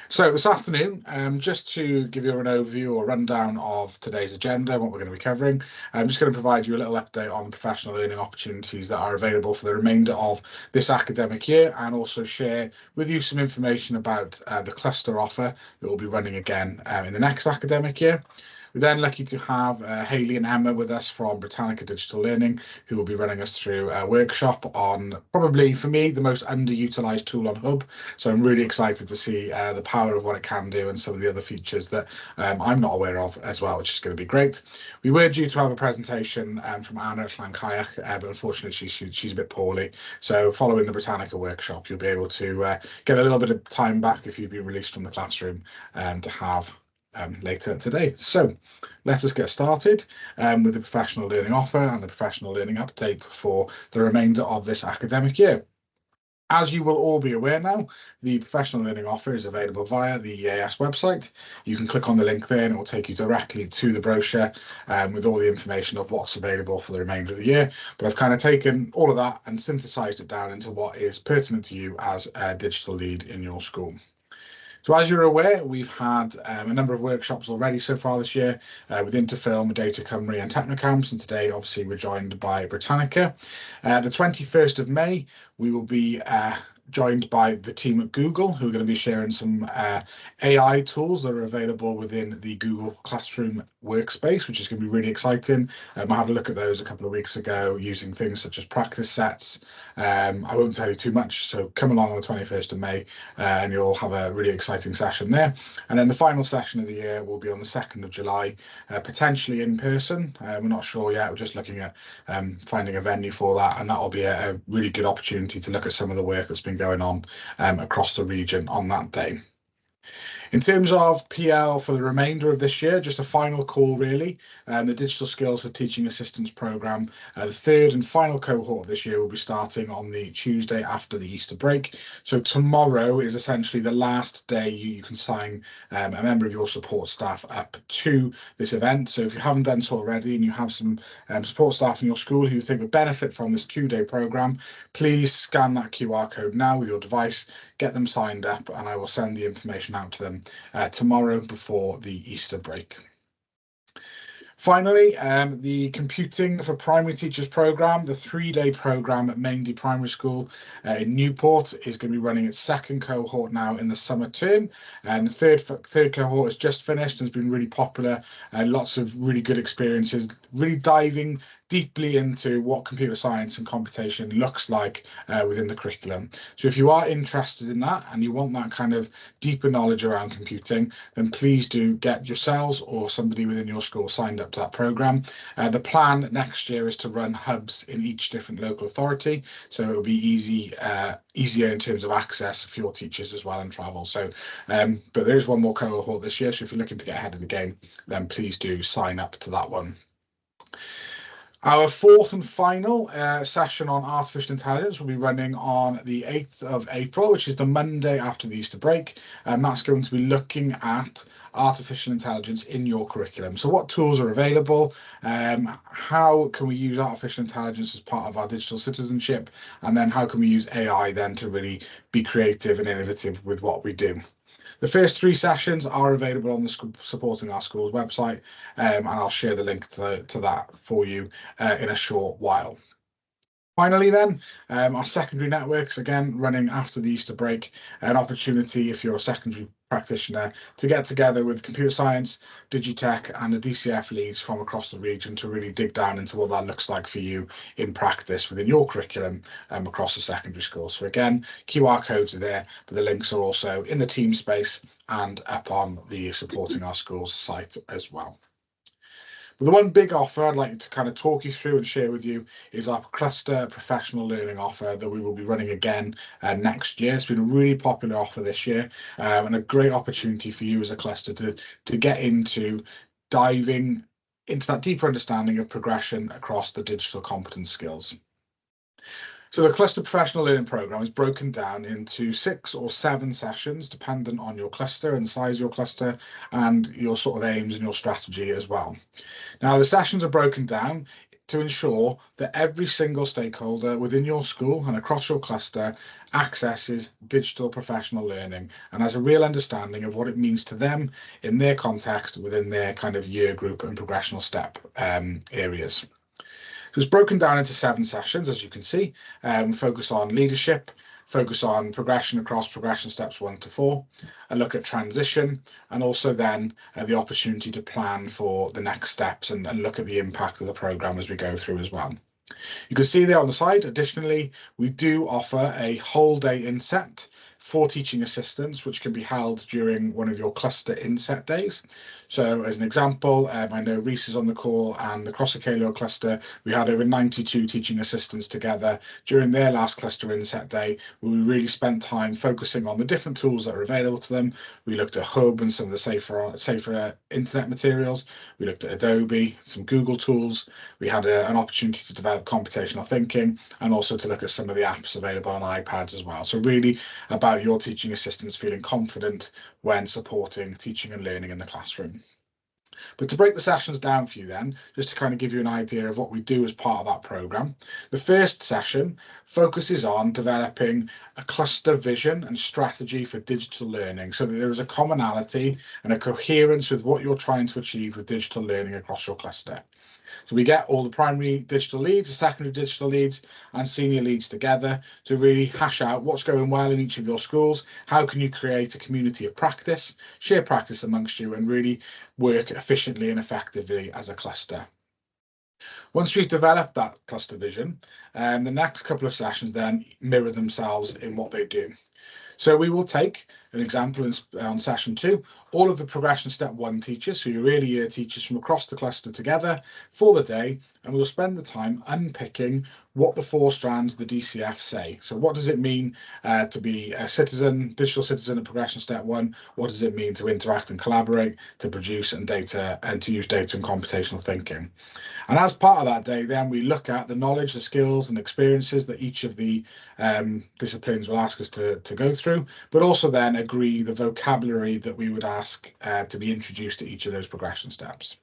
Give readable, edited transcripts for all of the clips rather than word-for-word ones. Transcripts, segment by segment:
So this afternoon, just to give you an overview or rundown of today's agenda and what we're going to be covering, I'm just going to provide you a little update on professional learning opportunities that are available for the remainder of this academic year, and also share with you some information about the cluster offer that will be running again in the next academic year. We're then lucky to have Hayley and Emma with us from Britannica Digital Learning, who will be running us through a workshop on, probably for me, the most underutilized tool on Hub. So I'm really excited to see the power of what it can do and some of the other features that I'm not aware of as well, which is going to be great. We were due to have a presentation from Anna at Llancaich, but unfortunately she's a bit poorly. So following the Britannica workshop, you'll be able to get a little bit of time back if you've been released from the classroom to have later today. So let us get started with the professional learning offer and the professional learning update for the remainder of this academic year. As you will all be aware now, the professional learning offer is available via the EAS website. You can click on the link there and it will take you directly to the brochure with all the information of what's available for the remainder of the year. But I've kind of taken all of that and synthesized it down into what is pertinent to you as a digital lead in your school. So as you're aware, we've had a number of workshops already so far this year with Interfilm, Data Cymru and Technocamps, and today obviously we're joined by Britannica. The 21st of May, we will be joined by the team at Google, who are going to be sharing some AI tools that are available within the Google Classroom workspace, which is going to be really exciting. I had a look at those a couple of weeks ago using things such as practice sets. I won't tell you too much, so come along on the 21st of May and you'll have a really exciting session there. And then the final session of the year will be on the 2nd of July, potentially in person. We're not sure yet, we're just looking at finding a venue for that, and that will be a really good opportunity to look at some of the work that's been going on across the region on that day. In terms of PL for the remainder of this year, just a final call really. The Digital Skills for Teaching Assistants programme, the third and final cohort of this year will be starting on the Tuesday after the Easter break. So tomorrow is essentially the last day you can sign a member of your support staff up to this event. So if you haven't done so already and you have some support staff in your school who you think would benefit from this 2-day programme, please scan that QR code now with your device, get them signed up, and I will send the information out to them tomorrow before the Easter break. Finally, the Computing for Primary Teachers programme, the 3-day programme at Maindy Primary School in Newport, is going to be running its second cohort now in the summer term. And the third cohort has just finished and has been really popular, and lots of really good experiences, really diving deeply into what computer science and computation looks like within the curriculum. So if you are interested in that and you want that kind of deeper knowledge around computing, then please do get yourselves or somebody within your school signed up to that programme. The plan next year is to run hubs in each different local authority, so it will be easier in terms of access for your teachers as well and travel. So but there is one more cohort this year, so if you're looking to get ahead of the game, then please do sign up to that one. Our fourth and final session on artificial intelligence will be running on the 8th of April, which is the Monday after the Easter break, and that's going to be looking at artificial intelligence in your curriculum. So what tools are available, how can we use artificial intelligence as part of our digital citizenship, and then how can we use AI then to really be creative and innovative with what we do. The first 3 sessions are available on the Supporting Our Schools website, and I'll share the link to that for you in a short while. Finally then, our secondary networks, again, running after the Easter break, an opportunity if you're a secondary practitioner to get together with computer science, Digitech and the DCF leads from across the region to really dig down into what that looks like for you in practice within your curriculum across the secondary school. So again, QR codes are there, but the links are also in the team space and up on the Supporting Our Schools site as well. But the one big offer I'd like to kind of talk you through and share with you is our cluster professional learning offer that we will be running again next year. It's been a really popular offer this year and a great opportunity for you as a cluster to get into diving into that deeper understanding of progression across the digital competence skills. So the Cluster Professional Learning Programme is broken down into 6 or 7 sessions, dependent on your cluster and the size of your cluster and your sort of aims and your strategy as well. Now, the sessions are broken down to ensure that every single stakeholder within your school and across your cluster accesses digital professional learning and has a real understanding of what it means to them in their context within their kind of year group and progressional step areas. So it's broken down into 7 sessions, as you can see. Focus on leadership, focus on progression across progression steps 1 to 4, a look at transition, and also then the opportunity to plan for the next steps and look at the impact of the programme as we go through as well. You can see there on the side, additionally, we do offer a whole day inset for teaching assistants, which can be held during one of your cluster inset days. So as an example, I know Reese is on the call, and the Cross Acalio cluster, we had over 92 teaching assistants together during their last cluster inset day, where we really spent time focusing on the different tools that are available to them. We looked at Hub and some of the safer internet materials. We looked at Adobe, some Google tools. We had an opportunity to develop computational thinking and also to look at some of the apps available on iPads as well. So really about your teaching assistants feeling confident when supporting teaching and learning in the classroom. But to break the sessions down for you then, just to kind of give you an idea of what we do as part of that programme, the first session focuses on developing a cluster vision and strategy for digital learning so that there is a commonality and a coherence with what you're trying to achieve with digital learning across your cluster. So we get all the primary digital leads, the secondary digital leads and senior leads together to really hash out what's going well in each of your schools, how can you create a community of practice, share practice amongst you and really work efficiently and effectively as a cluster. Once we've developed that cluster vision, the next couple of sessions then mirror themselves in what they do. So we will take an example on session 2, all of the progression step 1 teachers, so your early year teachers from across the cluster together for the day, and we'll spend the time unpicking what the 4 strands of the DCF say. So what does it mean to be a citizen, digital citizen at progression step 1? What does it mean to interact and collaborate, to produce and to use data and computational thinking? And as part of that day, then we look at the knowledge, the skills and experiences that each of the disciplines will ask us to go through, but also then agree the vocabulary that we would ask to be introduced to each of those progression steps.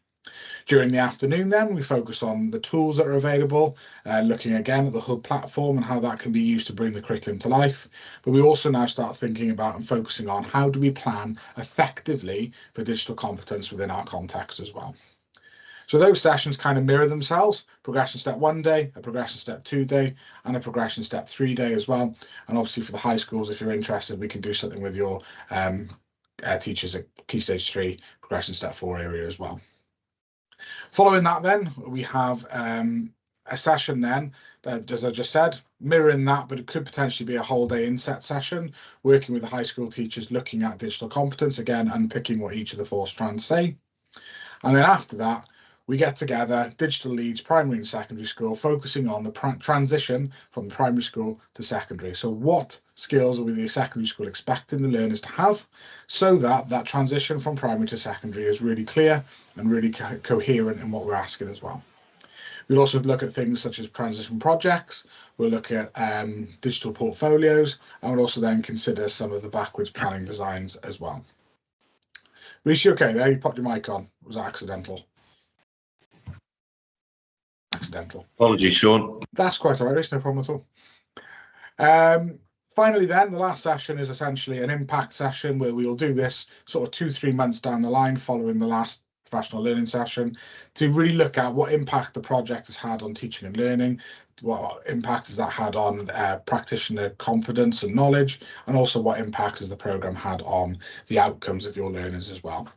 During the afternoon then, we focus on the tools that are available, looking again at the Hub platform and how that can be used to bring the curriculum to life. But we also now start thinking about and focusing on how do we plan effectively for digital competence within our context as well. So those sessions kind of mirror themselves, progression step 1 day, a progression step 2 day, and a progression step 3 day as well. And obviously for the high schools, if you're interested, we can do something with your teachers at Key Stage 3, progression step 4 area as well. Following that then, we have a session then, as I just said, mirroring that, but it could potentially be a whole day inset session, working with the high school teachers, looking at digital competence, again, unpicking what each of the 4 strands say. And then after that, we get together, digital leads, primary and secondary school, focusing on the transition from primary school to secondary. So what skills are we the secondary school expecting the learners to have so that that transition from primary to secondary is really clear and really coherent in what we're asking as well. We'll also look at things such as transition projects. We'll look at digital portfolios, and we'll also then consider some of the backwards planning designs as well. Reece, you okay there? You popped your mic on. Was that accidental? Accidental. Apologies, Sean. That's quite all right, Reece, no problem at all. Finally then, the last session is essentially an impact session where we'll do this sort of 2-3 months down the line following the last professional learning session to really look at what impact the project has had on teaching and learning, what impact has that had on practitioner confidence and knowledge, and also what impact has the programme had on the outcomes of your learners as well.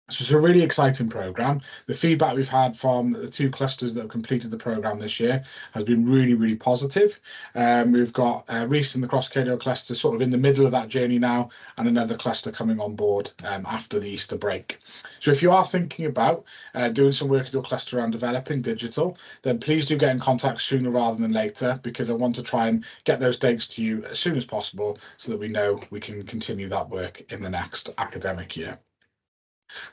So it's a really exciting programme. The feedback we've had from the 2 clusters that have completed the programme this year has been really, really positive. We've got Reece and the Cross Acalio cluster sort of in the middle of that journey now, and another cluster coming on board after the Easter break. So if you are thinking about doing some work with your cluster around developing digital, then please do get in contact sooner rather than later, because I want to try and get those dates to you as soon as possible so that we know we can continue that work in the next academic year.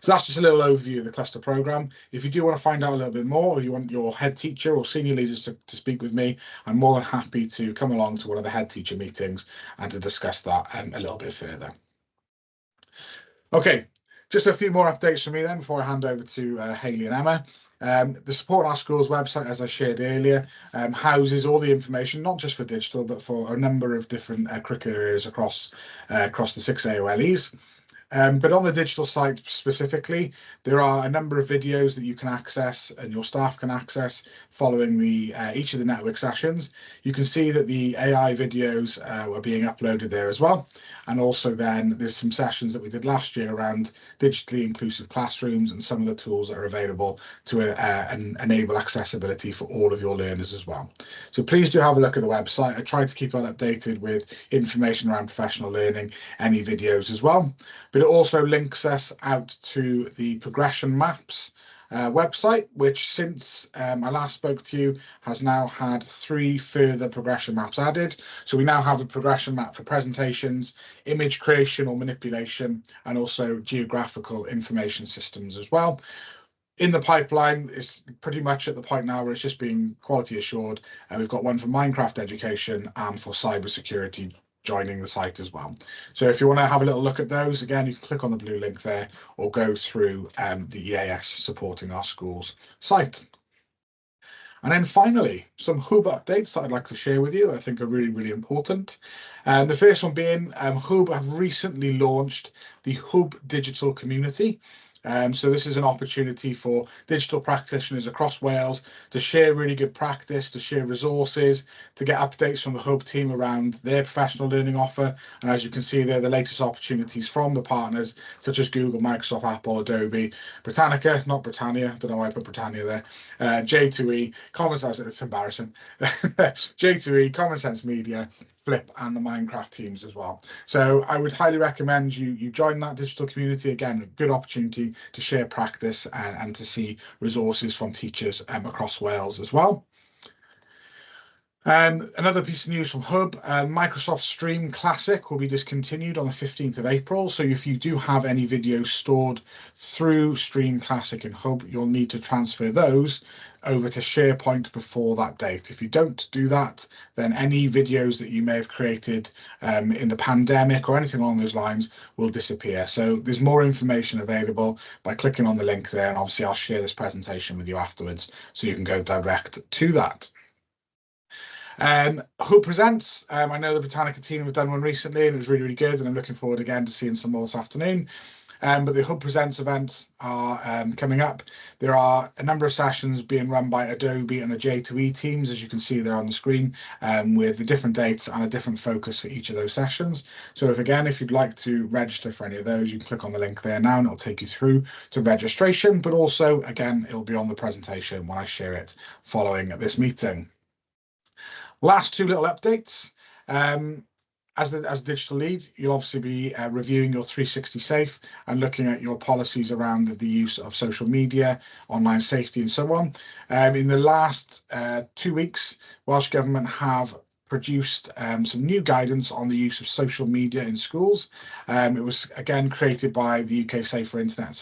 So that's just a little overview of the cluster programme. If you do want to find out a little bit more, or you want your head teacher or senior leaders to speak with me, I'm more than happy to come along to one of the head teacher meetings and to discuss that a little bit further. Okay, just a few more updates from me then before I hand over to Hayley and Emma. The Support Our Schools website, as I shared earlier, houses all the information, not just for digital, but for a number of different curricular areas across the 6 AOLEs. But on the digital site specifically, there are a number of videos that you can access and your staff can access following each of the network sessions. You can see that the AI videos are being uploaded there as well. And also then there's some sessions that we did last year around digitally inclusive classrooms and some of the tools that are available to enable accessibility for all of your learners as well. So please do have a look at the website. I try to keep that updated with information around professional learning, any videos as well. But it also links us out to the progression maps website, which since I last spoke to you has now had 3 further progression maps added. So we now have a progression map for presentations, image creation or manipulation, and also geographical information systems as well. In the pipeline, it's pretty much at the point now where it's just being quality assured. We've got one for Minecraft education and for cybersecurity joining the site as well. So if you want to have a little look at those, again, you can click on the blue link there or go through the EAS Supporting Our Schools site. And then finally, some Hub updates that I'd like to share with you that I think are really, really important. The first one being Hub have recently launched the Hub Digital Community. So this is an opportunity for digital practitioners across Wales to share really good practice, to share resources, to get updates from the Hub team around their professional learning offer. And as you can see there, the latest opportunities from the partners such as Google, Microsoft, Apple, Adobe, Britannica, not Britannia, don't know why I put Britannia there, J2E, Common Sense, it's embarrassing, J2E, Common Sense Media, Flip, and the Minecraft teams as well. So I would highly recommend you join that digital community. Again, a good opportunity to share practice and to see resources from teachers across Wales as well. Another piece of news from Hub, Microsoft Stream Classic will be discontinued on the 15th of April. So if you do have any videos stored through Stream Classic in Hub, you'll need to transfer those over to SharePoint before that date. If you don't do that, then any videos that you may have created in the pandemic or anything along those lines will disappear. So there's more information available by clicking on the link there. And obviously I'll share this presentation with you afterwards so you can go direct to that. Who presents? I know the Britannica team have done one recently and it was really, really good, and I'm looking forward again to seeing some more this afternoon. But the Hub Presents events are coming up. There are a number of sessions being run by Adobe and the J2E teams, as you can see there on the screen, with the different dates and a different focus for each of those sessions. So if you'd like to register for any of those, you can click on the link there now and it'll take you through to registration. But also, again, it'll be on the presentation when I share it following this meeting. Last 2 little updates. As a digital lead, you'll obviously be reviewing your 360 Safe and looking at your policies around the use of social media, online safety, and so on. In the last 2 weeks, Welsh Government have produced some new guidance on the use of social media in schools. It was again created by the UK Safer Internet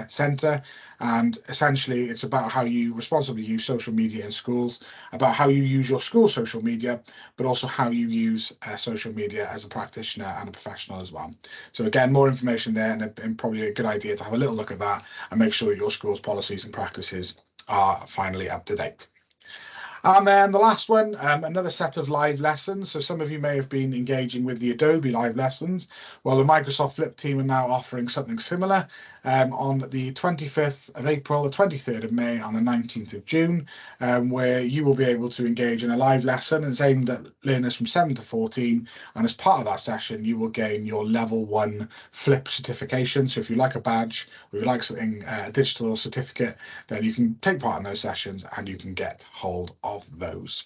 Centre, and essentially it's about how you responsibly use social media in schools, about how you use your school social media, but also how you use social media as a practitioner and a professional as well. So again, more information there, and probably a good idea to have a little look at that and make sure that your school's policies and practices are finally up to date. And then the last one, another set of live lessons. So some of you may have been engaging with the Adobe live lessons. Well, the Microsoft Flip team are now offering something similar on the 25th of April, the 23rd of May, and the 19th of June, where you will be able to engage in a live lesson. It's aimed at learners from 7 to 14. And as part of that session, you will gain your level 1 Flip certification. So if you like a badge or you like something, a digital certificate, then you can take part in those sessions and you can get hold of those.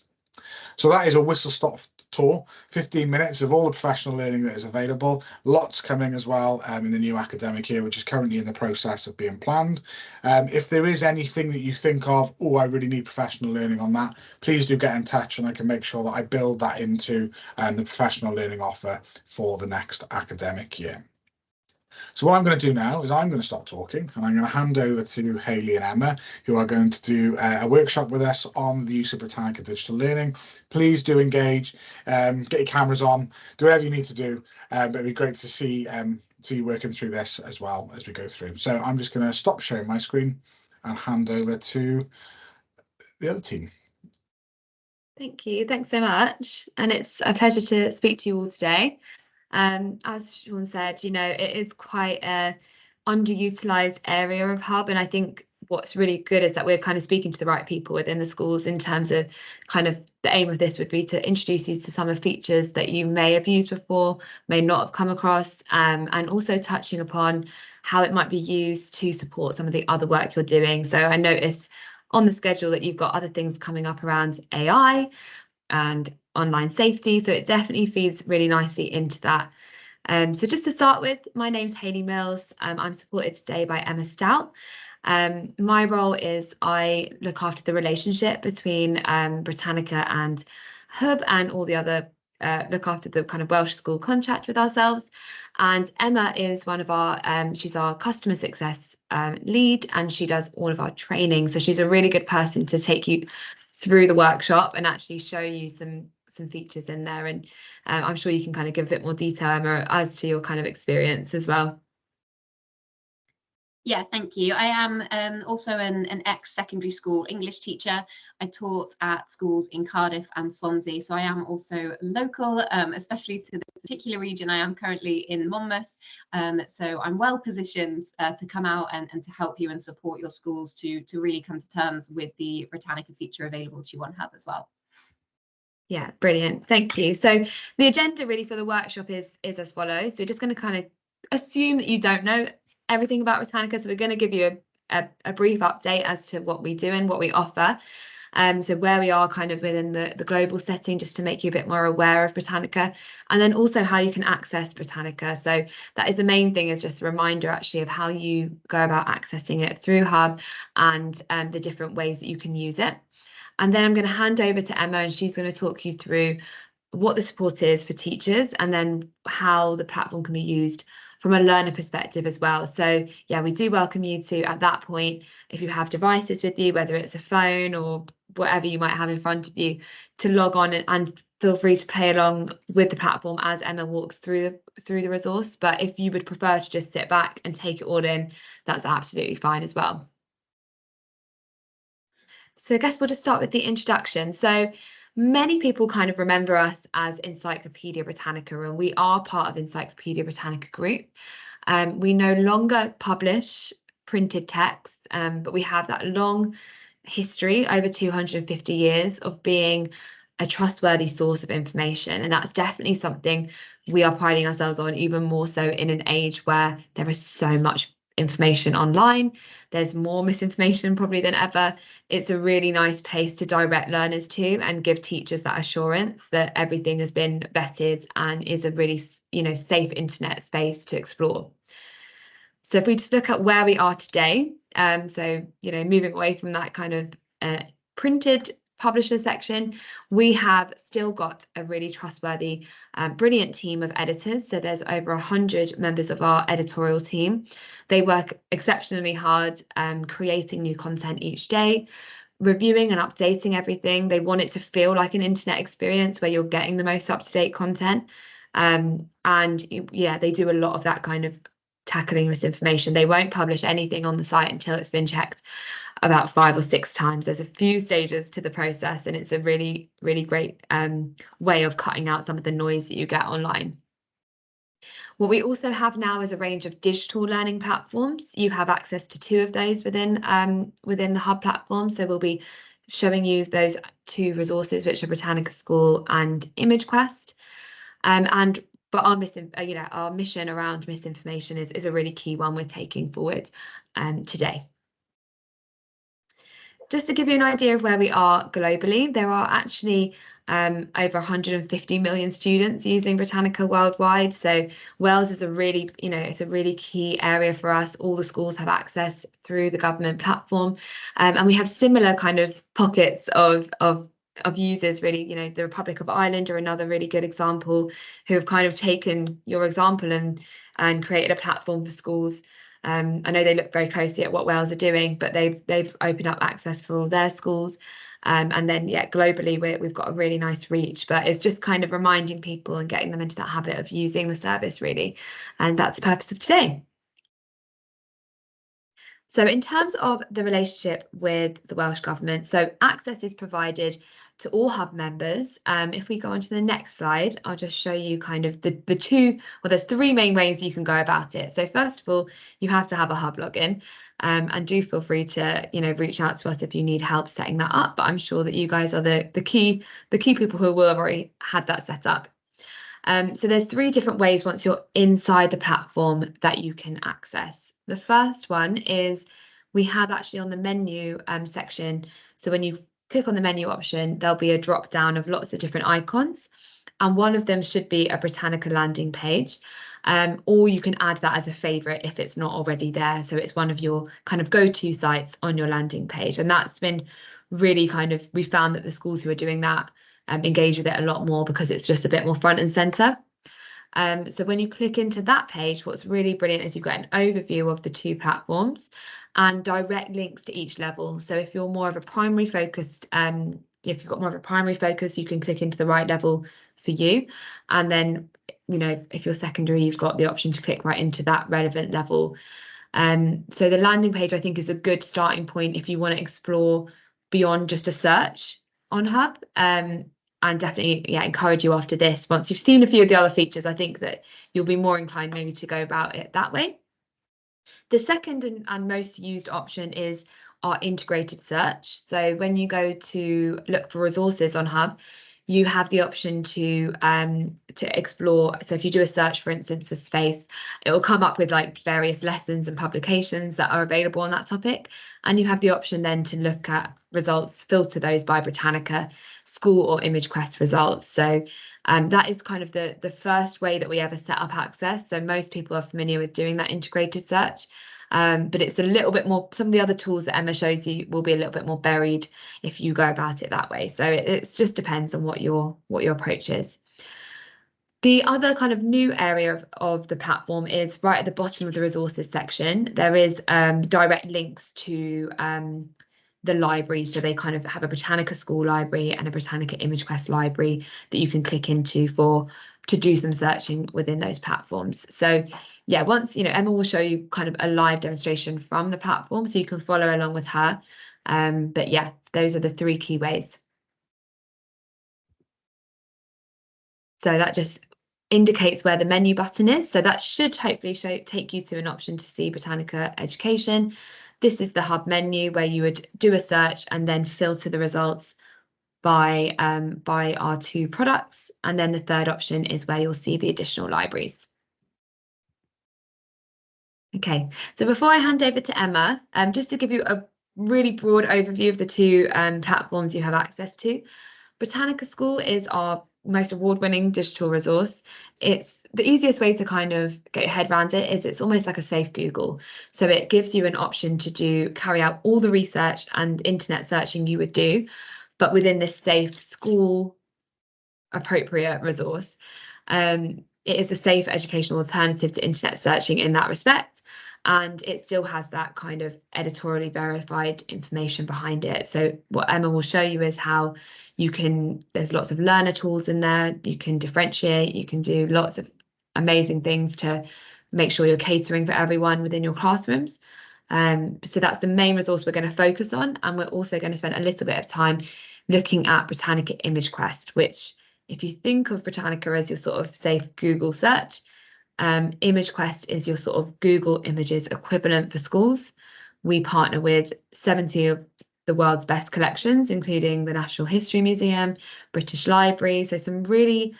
So that is a whistle-stop tour, 15 minutes of all the professional learning that is available. Lots coming as well in the new academic year, which is currently in the process of being planned. If there is anything that you think of, oh, I really need professional learning on that, please do get in touch and I can make sure that I build that into the professional learning offer for the next academic year. So what I'm going to do now is I'm going to stop talking and I'm going to hand over to Hayley and Emma, who are going to do a workshop with us on the use of Britannica digital learning. Please do engage, get your cameras on, do whatever you need to do, but it'd be great to see you working through this as well as we go through. So I'm just going to stop sharing my screen and hand over to the other team. Thank you. Thanks so much. And it's a pleasure to speak to you all today. As Sean said, it is quite a underutilized area of Hub. And I think what's really good is that we're kind of speaking to the right people within the schools in terms of kind of the aim of this would be to introduce you to some of the features that you may have used before, may not have come across, and also touching upon how it might be used to support some of the other work you're doing. So I notice on the schedule that you've got other things coming up around AI and online safety. So it definitely feeds really nicely into that. So just to start with, my name's Hayley Mills. I'm supported today by Emma Stout. My role is I look after the relationship between Britannica and Hub and all the other look after the kind of Welsh school contract with ourselves. And Emma is one of our, she's our customer success lead, and she does all of our training. So she's a really good person to take you through the workshop and actually show you some features in there. And I'm sure you can kind of give a bit more detail, Emma, as to your kind of experience as well. Yeah, thank you. I am also an ex-secondary school English teacher. I taught at schools in Cardiff and Swansea, so I am also local, especially to this particular region. I am currently in Monmouth, so I'm well positioned to come out and to help you and support your schools to really come to terms with the Britannica feature available to you on Hub as well. Yeah, brilliant. Thank you. So the agenda really for the workshop is as follows. So we're just going to kind of assume that you don't know everything about Britannica. So we're going to give you a brief update as to what we do and what we offer. So where we are kind of within the global setting, just to make you a bit more aware of Britannica, and then also how you can access Britannica. So that is the main thing, is just a reminder actually of how you go about accessing it through Hub and the different ways that you can use it. And then I'm going to hand over to Emma, and she's going to talk you through what the support is for teachers and then how the platform can be used from a learner perspective as well. So yeah, we do welcome you to, at that point, if you have devices with you, whether it's a phone or whatever you might have in front of you, to log on and feel free to play along with the platform as Emma walks through the resource. But if you would prefer to just sit back and take it all in, that's absolutely fine as well. So I guess we'll just start with the introduction. So many people kind of remember us as Encyclopedia Britannica, and we are part of Encyclopedia Britannica Group. We no longer publish printed text, but we have that long history, over 250 years, of being a trustworthy source of information. And that's definitely something we are priding ourselves on, even more so in an age where there is so much information online. There's more misinformation probably than ever. It's a really nice place to direct learners to and give teachers that assurance that everything has been vetted and is a really, safe internet space to explore. So if we just look at where we are today, moving away from that kind of printed publisher section, we have still got a really trustworthy, brilliant team of editors. So there's over 100 members of our editorial team. They work exceptionally hard, creating new content each day, reviewing and updating everything. They want it to feel like an internet experience where you're getting the most up-to-date content. They do a lot of that kind of tackling misinformation. They won't publish anything on the site until it's been checked about 5 or 6 times. There's a few stages to the process, and it's a really, really great way of cutting out some of the noise that you get online. What we also have now is a range of digital learning platforms. You have access to 2 of those within the Hub platform. So we'll be showing you those 2 resources, which are Britannica School and ImageQuest. But our mission around misinformation is a really key one we're taking forward today. Just to give you an idea of where we are globally, there are actually over 150 million students using Britannica worldwide. So Wales is a really, it's a really key area for us. All the schools have access through the government platform, and we have similar kind of pockets of users, really. The Republic of Ireland are another really good example, who have kind of taken your example and created a platform for schools. I know they look very closely at what Wales are doing, but they've opened up access for all their schools. And then, globally, we've got a really nice reach, but it's just kind of reminding people and getting them into that habit of using the service, really. And that's the purpose of today. So in terms of the relationship with the Welsh Government, so access is provided to all Hub members. If we go on to the next slide, I'll just show you kind of the two, well, there's three main ways you can go about it. So first of all, you have to have a Hub login, and do feel free to, reach out to us if you need help setting that up. But I'm sure that you guys are the key people who will have already had that set up. So there's three different ways once you're inside the platform that you can access. The first one is we have actually on the menu section. So when you click on the menu option, there'll be a drop down of lots of different icons. And one of them should be a Britannica landing page, or you can add that as a favorite if it's not already there. So it's one of your kind of go-to sites on your landing page. And that's been really we found that the schools who are doing that engage with it a lot more because it's just a bit more front and center. So when you click into that page, what's really brilliant is you've got an overview of the two platforms and direct links to each level. So if you're more of a primary focused, if you've got more of a primary focus, you can click into the right level for you. And then, if you're secondary, you've got the option to click right into that relevant level. So the landing page, I think, is a good starting point if you want to explore beyond just a search on Hub. And definitely, encourage you after this. Once you've seen a few of the other features, I think that you'll be more inclined maybe to go about it that way. The second and most used option is our integrated search. So when you go to look for resources on Hub, you have the option to explore. So if you do a search, for instance, for space, it will come up with like various lessons and publications that are available on that topic. And you have the option then to look at results, filter those by Britannica, school or ImageQuest results. So that is kind of the first way that we ever set up access. So most people are familiar with doing that integrated search. But it's a little bit more, some of the other tools that Emma shows you will be a little bit more buried if you go about it that way. So it just depends on what your approach is. The other kind of new area of the platform is right at the bottom of the resources section. There is direct links to the library. So they kind of have a Britannica school library and a Britannica ImageQuest library that you can click into to do some searching within those platforms. So yeah, once, Emma will show you kind of a live demonstration from the platform so you can follow along with her. But yeah, those are the three key ways. So that just indicates where the menu button is. So that should hopefully take you to an option to see Britannica Education. This is the Hub menu where you would do a search and then filter the results by our two products. And then the third option is where you'll see the additional libraries. Okay, so before I hand over to Emma, just to give you a really broad overview of the two platforms you have access to. Britannica School is our most award-winning digital resource. It's the easiest way to kind of get your head around it is it's almost like a safe Google. So it gives you an option to carry out all the research and internet searching you would do, but within this safe school appropriate resource. It is a safe educational alternative to internet searching in that respect. And it still has that kind of editorially verified information behind it. So what Emma will show you is how there's lots of learner tools in there. You can differentiate, you can do lots of amazing things to make sure you're catering for everyone within your classrooms. So that's the main resource we're going to focus on. And we're also going to spend a little bit of time looking at Britannica ImageQuest, which if you think of Britannica as your sort of safe Google search, ImageQuest is your sort of Google Images equivalent for schools. We partner with 70 of the world's best collections, including the National History Museum, British Library, so some really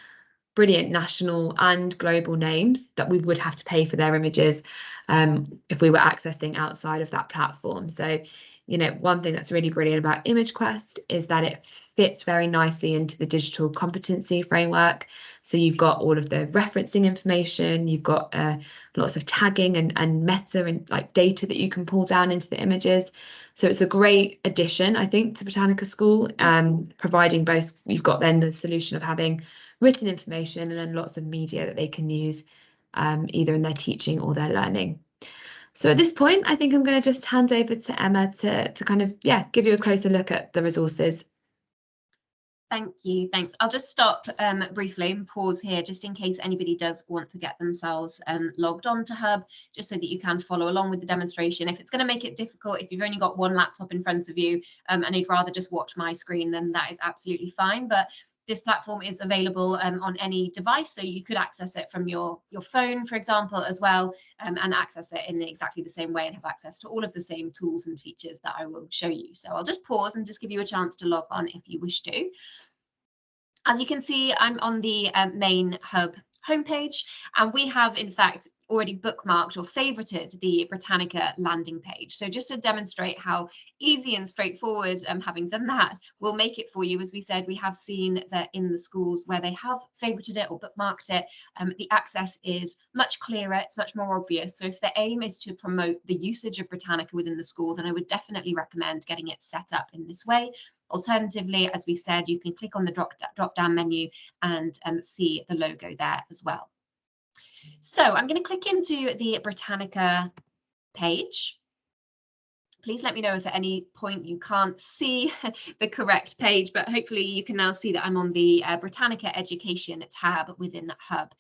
brilliant national and global names that we would have to pay for their images if we were accessing outside of that platform. So, one thing that's really brilliant about ImageQuest is that it fits very nicely into the digital competency framework. So you've got all of the referencing information, you've got lots of tagging and meta and like data that you can pull down into the images. So it's a great addition, I think, to Britannica School, providing both, you've got then the solution of having written information and then lots of media that they can use either in their teaching or their learning. So at this point, I think I'm going to just hand over to Emma to kind of, give you a closer look at the resources. Thank you. Thanks. I'll just stop briefly and pause here just in case anybody does want to get themselves logged on to Hub, just so that you can follow along with the demonstration. If it's going to make it difficult, if you've only got one laptop in front of you and you'd rather just watch my screen, then that is absolutely fine. But this platform is available on any device, so you could access it from your phone, for example, as well, and access it in exactly the same way and have access to all of the same tools and features that I will show you. So I'll just pause and just give you a chance to log on if you wish to. As you can see, I'm on the main Hub homepage, and we have, in fact, already bookmarked or favorited the Britannica landing page. So just to demonstrate how easy and straightforward having done that will make it for you, as we said, we have seen that in the schools where they have favorited it or bookmarked it, the access is much clearer, it's much more obvious. So if the aim is to promote the usage of Britannica within the school, then I would definitely recommend getting it set up in this way. Alternatively, as we said, you can click on the drop-down menu and see the logo there as well. So I'm going to click into the Britannica page. Please let me know if at any point you can't see the correct page, but hopefully you can now see that I'm on the Britannica Education tab within Hub.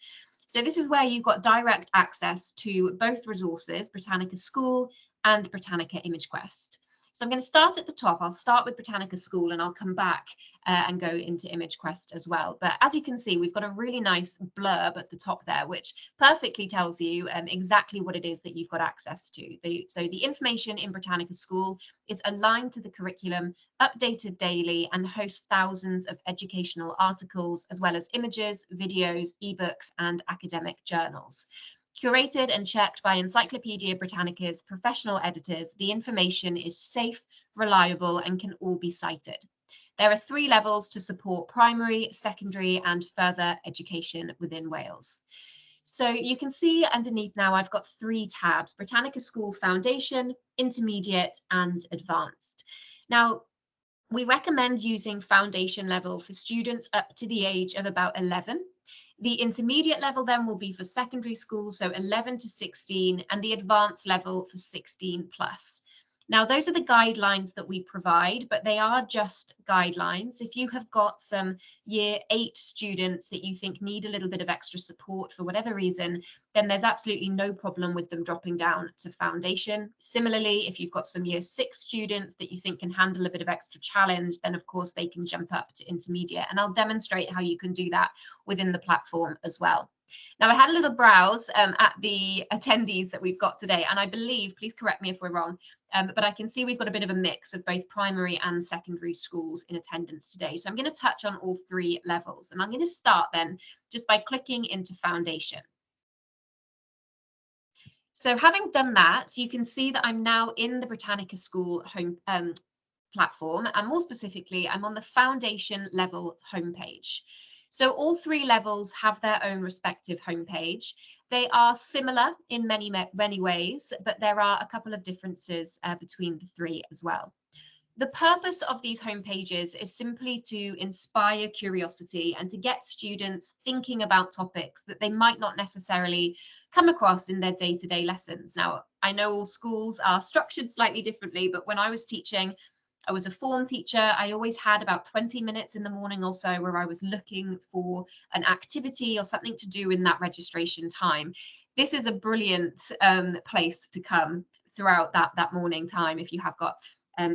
So this is where you've got direct access to both resources, Britannica School and Britannica ImageQuest. So I'm going to start at the top. I'll start with Britannica School and I'll come back and go into ImageQuest as well. But as you can see, we've got a really nice blurb at the top there, which perfectly tells you exactly what it is that you've got access to. So the information in Britannica School is aligned to the curriculum, updated daily, and hosts thousands of educational articles, as well as images, videos, ebooks, and academic journals. Curated and checked by Encyclopedia Britannica's professional editors, the information is safe, reliable, and can all be cited. There are 3 levels to support primary, secondary, and further education within Wales. So you can see underneath now I've got 3 tabs: Britannica School Foundation, Intermediate, and Advanced. Now, we recommend using foundation level for students up to the age of about 11. The intermediate level then will be for secondary school, so 11 to 16, and the advanced level for 16 plus. Now, those are the guidelines that we provide, but they are just guidelines. If you have got some year 8 students that you think need a little bit of extra support for whatever reason, then there's absolutely no problem with them dropping down to foundation. Similarly, if you've got some year 6 students that you think can handle a bit of extra challenge, then of course they can jump up to intermediate. And I'll demonstrate how you can do that within the platform as well. Now, I had a little browse at the attendees that we've got today, and I believe, please correct me if we're wrong, but I can see we've got a bit of a mix of both primary and secondary schools in attendance today. So I'm going to touch on all 3 levels, and I'm going to start then just by clicking into Foundation. So having done that, you can see that I'm now in the Britannica School home platform, and more specifically, I'm on the Foundation level homepage. So all 3 levels have their own respective homepage. They are similar in many ways, but there are a couple of differences between the 3 as well. The purpose of these homepages is simply to inspire curiosity and to get students thinking about topics that they might not necessarily come across in their day-to-day lessons. Now, I know all schools are structured slightly differently, but when I was teaching, I was a form teacher. I always had about 20 minutes in the morning or so where I was looking for an activity or something to do in that registration time. This is a brilliant place to come throughout that morning time if you have got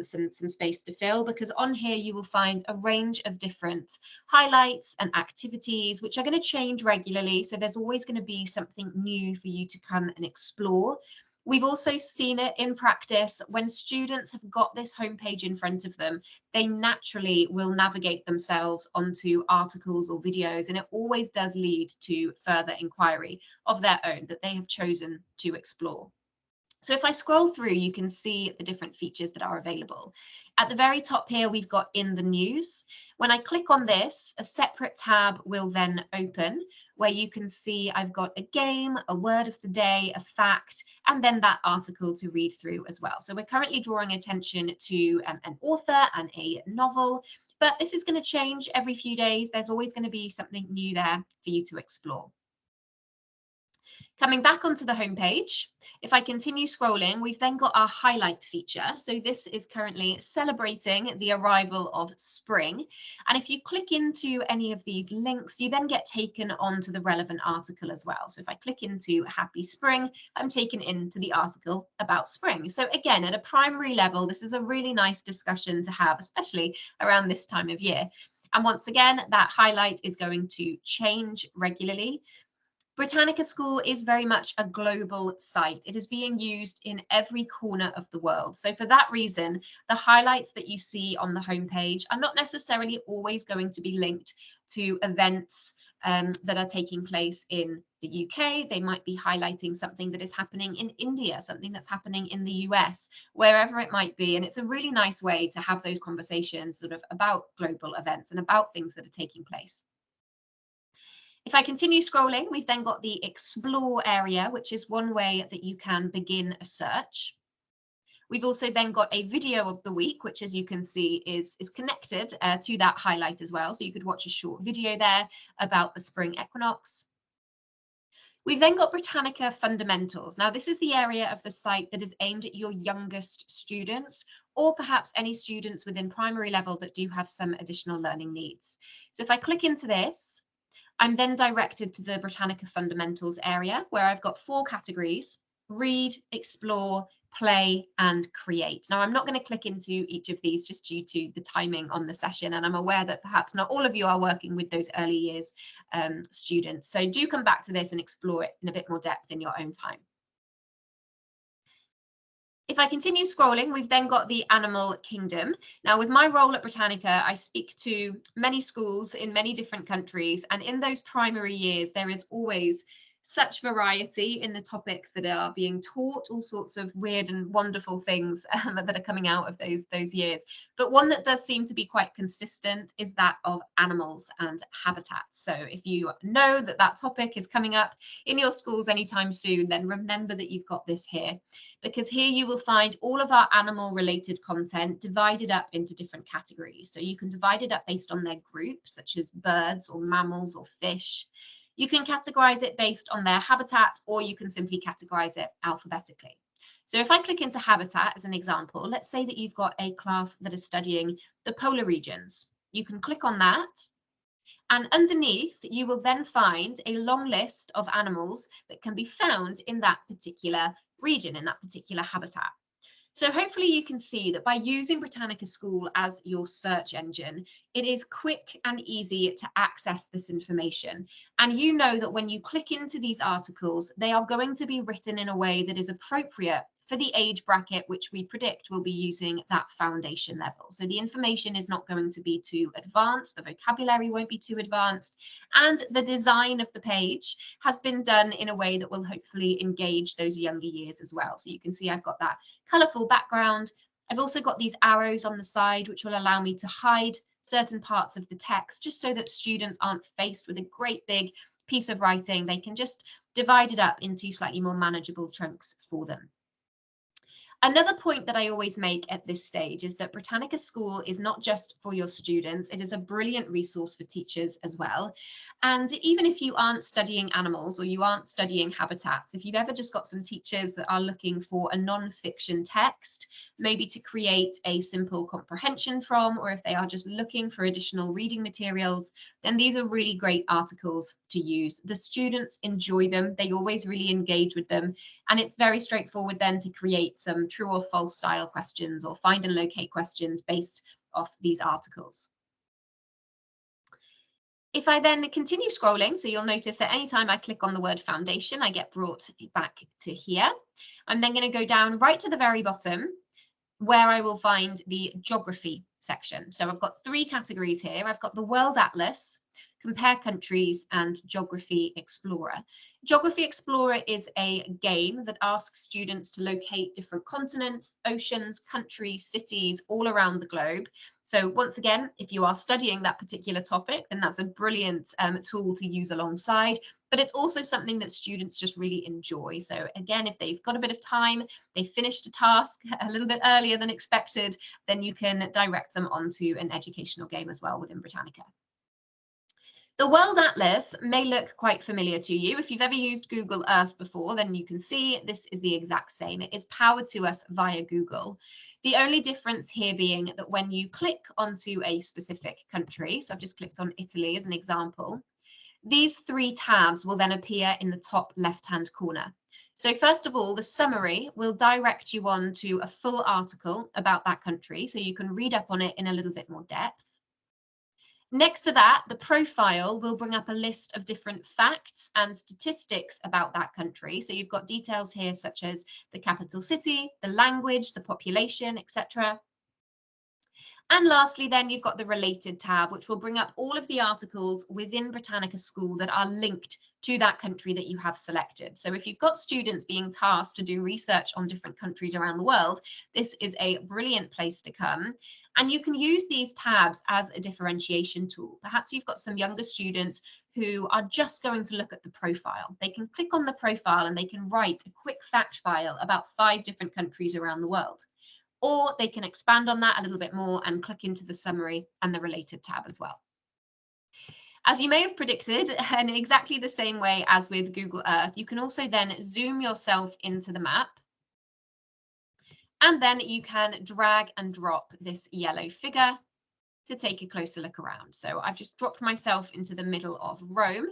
some space to fill, because on here you will find a range of different highlights and activities which are going to change regularly. So there's always going to be something new for you to come and explore. We've also seen it in practice. When students have got this homepage in front of them, they naturally will navigate themselves onto articles or videos, and it always does lead to further inquiry of their own that they have chosen to explore. So if I scroll through, you can see the different features that are available. At the very top here, we've got In the News. When I click on this, a separate tab will then open where you can see I've got a game, a word of the day, a fact, and then that article to read through as well. So we're currently drawing attention to an author and a novel, but this is going to change every few days. There's always going to be something new there for you to explore. Coming back onto the homepage, if I continue scrolling, we've then got our highlight feature. So this is currently celebrating the arrival of spring. And if you click into any of these links, you then get taken onto the relevant article as well. So if I click into Happy Spring, I'm taken into the article about spring. So again, at a primary level, this is a really nice discussion to have, especially around this time of year. And once again, that highlight is going to change regularly. Britannica School is very much a global site. It is being used in every corner of the world. So for that reason, the highlights that you see on the homepage are not necessarily always going to be linked to events that are taking place in the UK. They might be highlighting something that is happening in India, something that's happening in the US, wherever it might be. And it's a really nice way to have those conversations sort of about global events and about things that are taking place. If I continue scrolling, we've then got the explore area, which is one way that you can begin a search. We've also then got a video of the week, which, as you can see, is connected to that highlight as well. So you could watch a short video there about the spring equinox. We've then got Britannica Fundamentals. Now, this is the area of the site that is aimed at your youngest students, or perhaps any students within primary level that do have some additional learning needs. So if I click into this, I'm then directed to the Britannica Fundamentals area, where I've got 4 categories: read, explore, play, and create. Now, I'm not going to click into each of these just due to the timing on the session, and I'm aware that perhaps not all of you are working with those early years students. So do come back to this and explore it in a bit more depth in your own time. If I continue scrolling, we've then got the animal kingdom. Now, with my role at Britannica, I speak to many schools in many different countries, and in those primary years, there is always such variety in the topics that are being taught, all sorts of weird and wonderful things that are coming out of those years. But one that does seem to be quite consistent is that of animals and habitats. So if you know that that topic is coming up in your schools anytime soon, then remember that you've got this here, because here you will find all of our animal related content divided up into different categories. So you can divide it up based on their group, such as birds or mammals or fish. You can categorize it based on their habitat, or you can simply categorize it alphabetically. So if I click into habitat as an example, let's say that you've got a class that is studying the polar regions. You can click on that, and underneath you will then find a long list of animals that can be found in that particular region, in that particular habitat. So hopefully you can see that by using Britannica School as your search engine, it is quick and easy to access this information. And you know that when you click into these articles, they are going to be written in a way that is appropriate for the age bracket, which we predict will be using that foundation level. So the information is not going to be too advanced, the vocabulary won't be too advanced, and the design of the page has been done in a way that will hopefully engage those younger years as well. So you can see I've got that colourful background. I've also got these arrows on the side, which will allow me to hide certain parts of the text, just so that students aren't faced with a great big piece of writing. They can just divide it up into slightly more manageable chunks for them. Another point that I always make at this stage is that Britannica School is not just for your students, it is a brilliant resource for teachers as well. And even if you aren't studying animals or you aren't studying habitats, if you've ever just got some teachers that are looking for a non-fiction text, maybe to create a simple comprehension from, or if they are just looking for additional reading materials, then these are really great articles to use. The students enjoy them, they always really engage with them, and it's very straightforward then to create some true or false style questions or find and locate questions based off these articles. If I then continue scrolling, so you'll notice that anytime I click on the word foundation, I get brought back to here. I'm then going to go down right to the very bottom, where I will find the geography section. So I've got 3 categories here. I've got the World Atlas, Compare Countries, and Geography Explorer. Geography Explorer is a game that asks students to locate different continents, oceans, countries, cities all around the globe. So once again, if you are studying that particular topic, then that's a brilliant tool to use alongside, but it's also something that students just really enjoy. So again, if they've got a bit of time, they finished a task a little bit earlier than expected, then you can direct them onto an educational game as well within Britannica. The World Atlas may look quite familiar to you. If you've ever used Google Earth before, then you can see this is the exact same. It is powered to us via Google. The only difference here being that when you click onto a specific country, so I've just clicked on Italy as an example, these 3 tabs will then appear in the top left-hand corner. So first of all, the summary will direct you on to a full article about that country, so you can read up on it in a little bit more depth. Next to that, the profile will bring up a list of different facts and statistics about that country. So you've got details here such as the capital city, the language, the population, etc. And lastly, then you've got the related tab, which will bring up all of the articles within Britannica School that are linked to that country that you have selected. So if you've got students being tasked to do research on different countries around the world, this is a brilliant place to come. And you can use these tabs as a differentiation tool. Perhaps you've got some younger students who are just going to look at the profile. They can click on the profile and they can write a quick fact file about 5 different countries around the world. Or they can expand on that a little bit more and click into the summary and the related tab as well. As you may have predicted, in exactly the same way as with Google Earth, you can also then zoom yourself into the map. And then you can drag and drop this yellow figure to take a closer look around. So I've just dropped myself into the middle of Rome.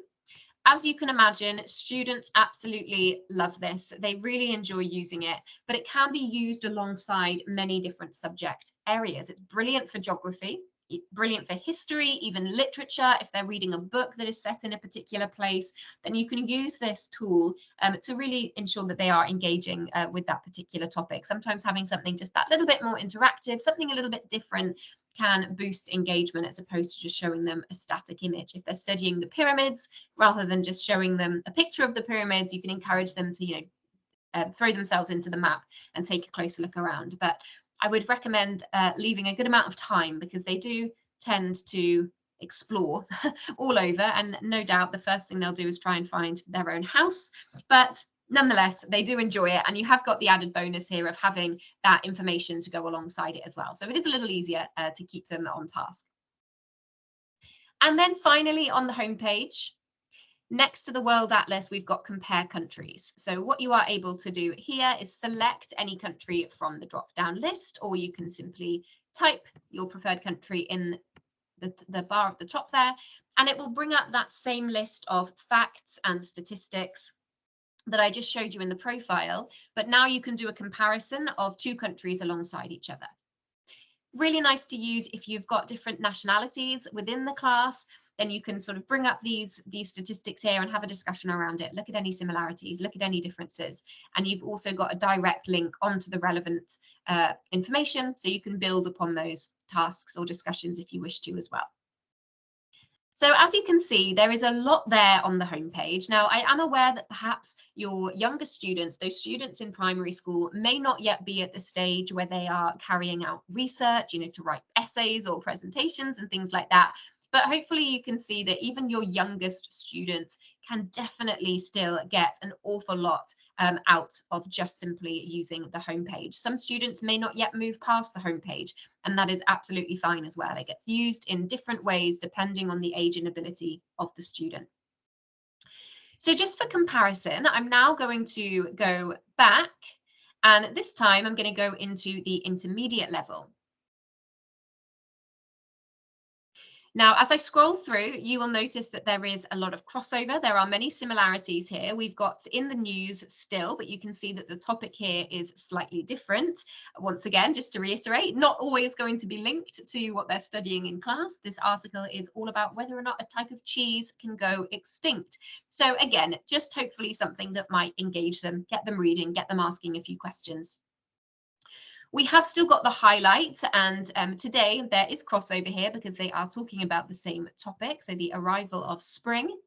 As you can imagine, students absolutely love this. They really enjoy using it, but it can be used alongside many different subject areas. It's brilliant for geography, brilliant for history, even literature. If they're reading a book that is set in a particular place, then you can use this tool to really ensure that they are engaging with that particular topic. Sometimes having something just that little bit more interactive, something a little bit different, can boost engagement as opposed to just showing them a static image. If they're studying the pyramids, rather than just showing them a picture of the pyramids, you can encourage them to, throw themselves into the map and take a closer look around. But I would recommend leaving a good amount of time, because they do tend to explore all over, and no doubt the first thing they'll do is try and find their own house. But nonetheless, they do enjoy it, and you have got the added bonus here of having that information to go alongside it as well. So it is a little easier to keep them on task. And then finally on the homepage, next to the World Atlas, we've got compare countries. So what you are able to do here is select any country from the drop-down list, or you can simply type your preferred country in the bar at the top there, and it will bring up that same list of facts and statistics that I just showed you in the profile, but now you can do a comparison of 2 countries alongside each other. Really nice to use if you've got different nationalities within the class. Then you can sort of bring up these statistics here and have a discussion around it. Look at any similarities, look at any differences. And you've also got a direct link onto the relevant information, so you can build upon those tasks or discussions if you wish to as well. So as you can see, there is a lot there on the homepage. Now, I am aware that perhaps your younger students, those students in primary school, may not yet be at the stage where they are carrying out research, to write essays or presentations and things like that. But hopefully you can see that even your youngest students can definitely still get an awful lot out of just simply using the homepage. Some students may not yet move past the homepage, and that is absolutely fine as well. It gets used in different ways depending on the age and ability of the student. So just for comparison, I'm now going to go back, and this time I'm going to go into the intermediate level. Now, as I scroll through, you will notice that there is a lot of crossover. There are many similarities here. We've got in the news still, but you can see that the topic here is slightly different. Once again, just to reiterate, not always going to be linked to what they're studying in class. This article is all about whether or not a type of cheese can go extinct. So again, just hopefully something that might engage them, get them reading, get them asking a few questions. We have still got the highlights, and today there is crossover here because they are talking about the same topic, so the arrival of spring.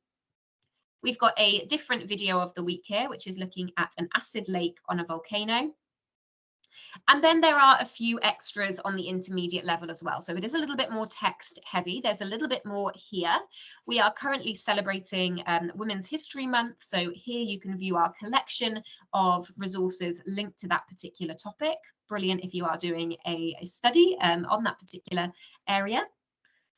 We've got a different video of the week here, which is looking at an acid lake on a volcano. And then there are a few extras on the intermediate level as well. So it is a little bit more text heavy. There's a little bit more here. We are currently celebrating Women's History Month. So here you can view our collection of resources linked to that particular topic. Brilliant if you are doing a study on that particular area.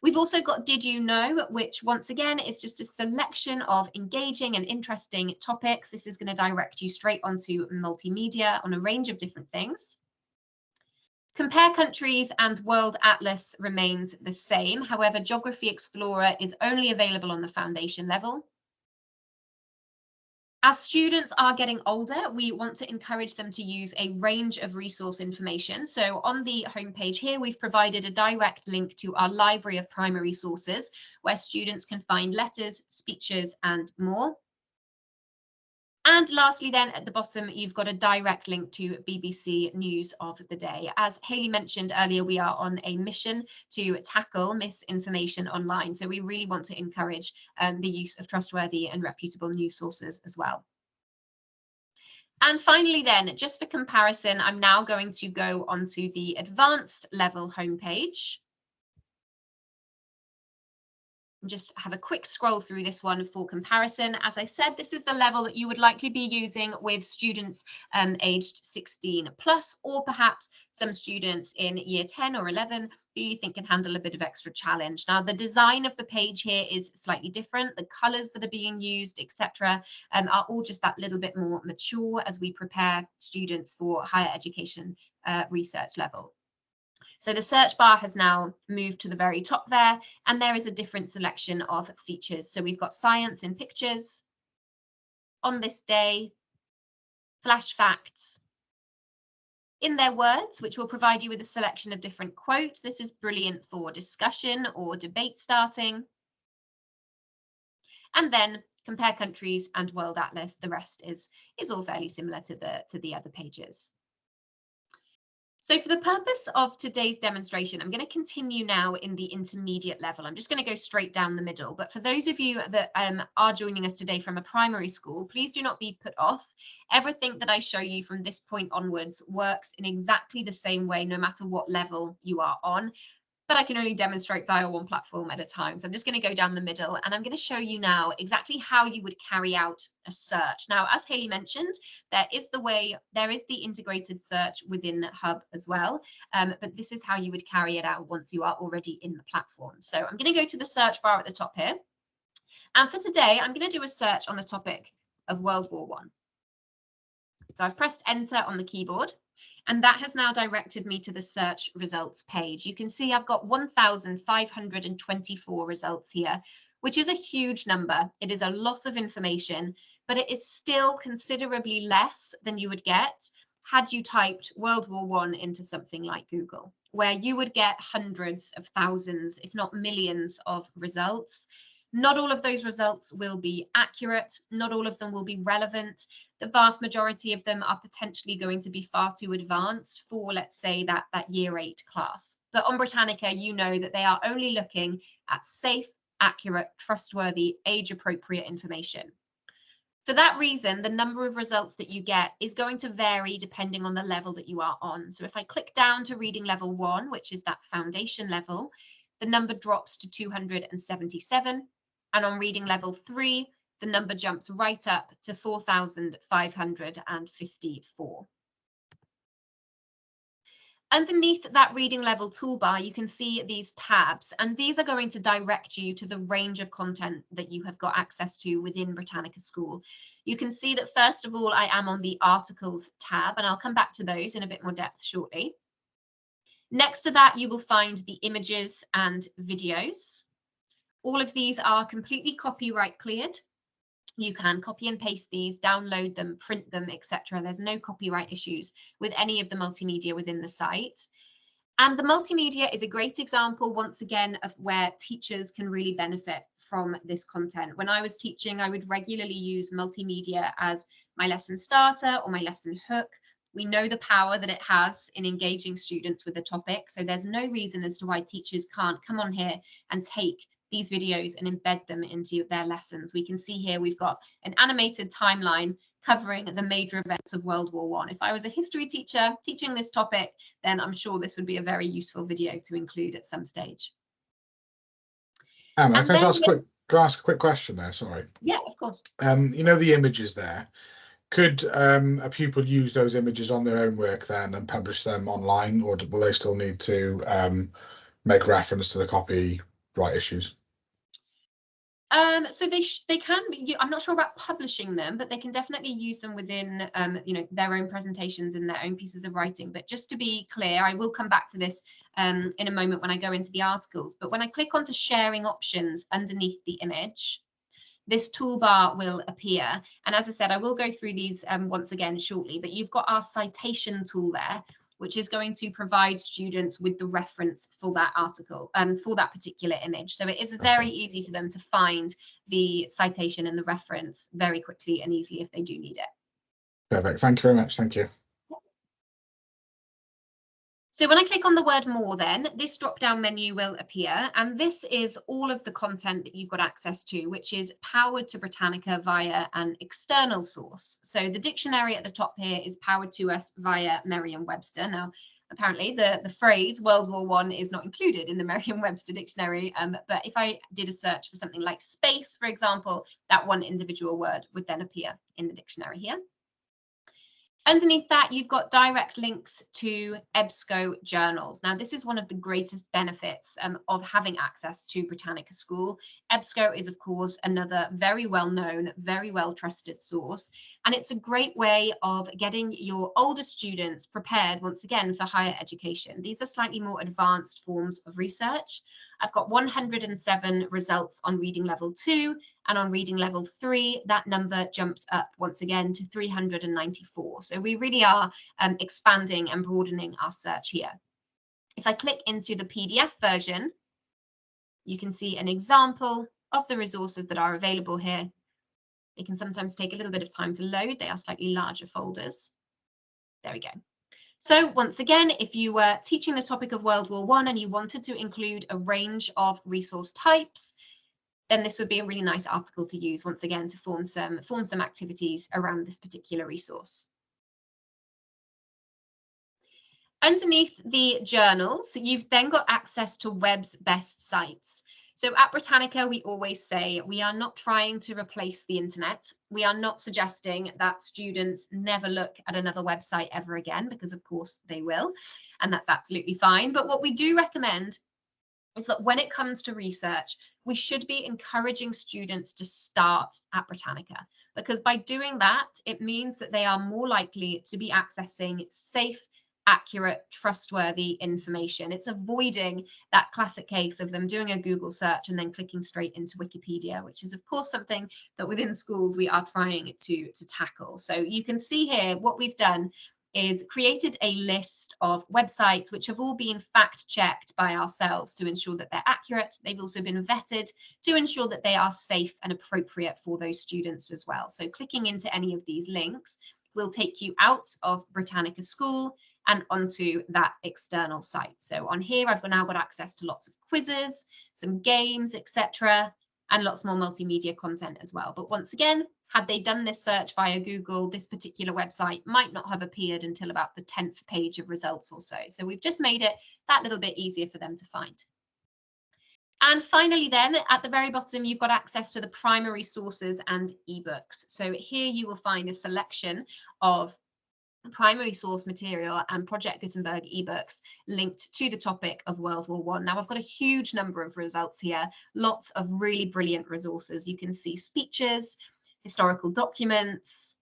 We've also got Did You Know, which once again is just a selection of engaging and interesting topics. This is going to direct you straight onto multimedia on a range of different things. Compare Countries and World Atlas remains the same. However, Geography Explorer is only available on the foundation level. As students are getting older, we want to encourage them to use a range of resource information. So on the homepage here, we've provided a direct link to our library of primary sources where students can find letters, speeches, and more. And lastly, then at the bottom, you've got a direct link to BBC News of the Day. As Hayley mentioned earlier, we are on a mission to tackle misinformation online. So we really want to encourage the use of trustworthy and reputable news sources as well. And finally, then, just for comparison, I'm now going to go onto the advanced level homepage. Just have a quick scroll through this one for comparison. As I said, this is the level that you would likely be using with students aged 16 plus, or perhaps some students in year 10 or 11 who you think can handle a bit of extra challenge. Now, the design of the page here is slightly different. The colors that are being used, etc., are all just that little bit more mature as we prepare students for higher education research level. So the search bar has now moved to the very top there, and there is a different selection of features. So we've got science in pictures, on this day, flash facts, in their words, which will provide you with a selection of different quotes. This is brilliant for discussion or debate starting. And then compare countries and World Atlas. The rest is all fairly similar to the other pages. So for the purpose of today's demonstration, I'm going to continue now in the intermediate level. I'm just going to go straight down the middle. But for those of you that are joining us today from a primary school, please do not be put off. Everything that I show you from this point onwards works in exactly the same way, no matter what level you are on. But I can only demonstrate via one platform at a time. So I'm just going to go down the middle, and I'm going to show you now exactly how you would carry out a search. Now, as Hayley mentioned, there is the integrated search within Hub as well, but this is how you would carry it out once you are already in the platform. So I'm going to go to the search bar at the top here. And for today, I'm going to do a search on the topic of World War I. So I've pressed enter on the keyboard, and that has now directed me to the search results page. You can see I've got 1,524 results here, which is a huge number. It is a lot of information, but it is still considerably less than you would get had you typed World War I into something like Google, where you would get hundreds of thousands, if not millions, of results. Not all of those results will be accurate. Not all of them will be relevant. The vast majority of them are potentially going to be far too advanced for, let's say, that year 8 class. But on Britannica, you know that they are only looking at safe, accurate, trustworthy, age-appropriate information. For that reason, the number of results that you get is going to vary depending on the level that you are on. So if I click down to reading level 1, which is that foundation level, the number drops to 277. And on reading level 3, the number jumps right up to 4,554. Underneath that reading level toolbar, you can see these tabs, and these are going to direct you to the range of content that you have got access to within Britannica School. You can see that first of all, I am on the articles tab, and I'll come back to those in a bit more depth shortly. Next to that, you will find the images and videos. All of these are completely copyright cleared. You can copy and paste these, download them, print them, etc. There's no copyright issues with any of the multimedia within the site. And the multimedia is a great example, once again, of where teachers can really benefit from this content. When I was teaching, I would regularly use multimedia as my lesson starter or my lesson hook. We know the power that it has in engaging students with the topic. So there's no reason as to why teachers can't come on here and take these videos and embed them into their lessons. We can see here we've got an animated timeline covering the major events of World War I. If I was a history teacher teaching this topic, then I'm sure this would be a very useful video to include at some stage. Can I ask a quick question there? Sorry. Yeah, of course. You know the images there. Could a pupil use those images on their own work then and publish them online, or will they still need to make reference to the copy right issues? So they can be, I'm not sure about publishing them, but they can definitely use them within their own presentations and their own pieces of writing. But just to be clear, I will come back to this in a moment when I go into the articles. But when I click onto sharing options underneath the image, this toolbar will appear. And as I said, I will go through these once again shortly, but you've got our citation tool there, which is going to provide students with the reference for that article and for that particular image. So it is very easy for them to find the citation and the reference very quickly and easily if they do need it. Perfect. Thank you very much. Thank you. So when I click on the word more, then this drop-down menu will appear, and this is all of the content that you've got access to, which is powered to Britannica via an external source. So the dictionary at the top here is powered to us via Merriam-Webster. Now, apparently the phrase World War I is not included in the Merriam-Webster dictionary, but if I did a search for something like space, for example, that one individual word would then appear in the dictionary here. Underneath that, you've got direct links to EBSCO journals. Now, this is one of the greatest benefits of having access to Britannica School. EBSCO is, of course, another very well-known, very well-trusted source, and it's a great way of getting your older students prepared, once again, for higher education. These are slightly more advanced forms of research. I've got 107 results on reading level 2, and on reading level 3, that number jumps up once again to 394. So we really are expanding and broadening our search here. If I click into the PDF version, you can see an example of the resources that are available here. They can sometimes take a little bit of time to load. They are slightly larger folders. There we go. So once again, if you were teaching the topic of World War I and you wanted to include a range of resource types, then this would be a really nice article to use once again to form some activities around this particular resource. Underneath the journals, you've then got access to web's best sites. So at Britannica, we always say we are not trying to replace the internet. We are not suggesting that students never look at another website ever again, because of course they will, and that's absolutely fine. But what we do recommend is that when it comes to research, we should be encouraging students to start at Britannica, because by doing that, it means that they are more likely to be accessing safe, accurate, trustworthy information. It's avoiding that classic case of them doing a Google search and then clicking straight into Wikipedia, which is of course something that within schools we are trying to tackle. So you can see here what we've done is created a list of websites which have all been fact-checked by ourselves to ensure that they're accurate. They've also been vetted to ensure that they are safe and appropriate for those students as well. So clicking into any of these links will take you out of Britannica School and onto that external site. So on here, I've now got access to lots of quizzes, some games, etc., and lots more multimedia content as well. But once again, had they done this search via Google, this particular website might not have appeared until about the 10th page of results or so. So we've just made it that little bit easier for them to find. And finally then, at the very bottom, you've got access to the primary sources and ebooks. So here you will find a selection of primary source material and Project Gutenberg ebooks linked to the topic of World War I. Now I've got a huge number of results here, lots of really brilliant resources. You can see speeches, historical documents,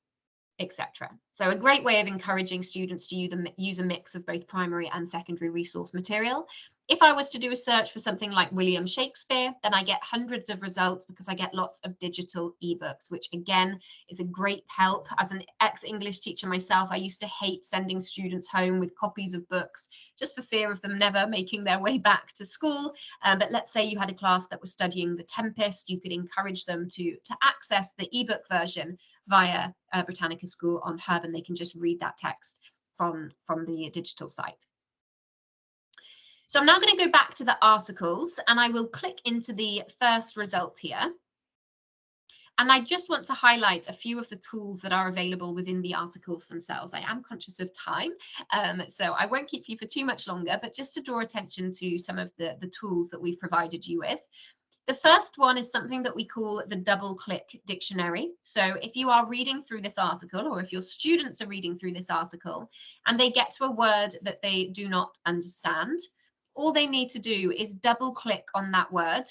etc. So a great way of encouraging students to use a mix of both primary and secondary resource material. If I was to do a search for something like William Shakespeare, then I get hundreds of results because I get lots of digital ebooks, which again is a great help. As an ex-English teacher myself, I used to hate sending students home with copies of books just for fear of them never making their way back to school. But let's say you had a class that was studying The Tempest, you could encourage them to access the ebook version via Britannica School on Hub, and they can just read that text from the digital site. So I'm now going to go back to the articles and I will click into the first result here. And I just want to highlight a few of the tools that are available within the articles themselves. I am conscious of time, so I won't keep you for too much longer, but just to draw attention to some of the tools that we've provided you with. The first one is something that we call the double-click dictionary. So if you are reading through this article, or if your students are reading through this article, and they get to a word that they do not understand, all they need to do is double click on that word,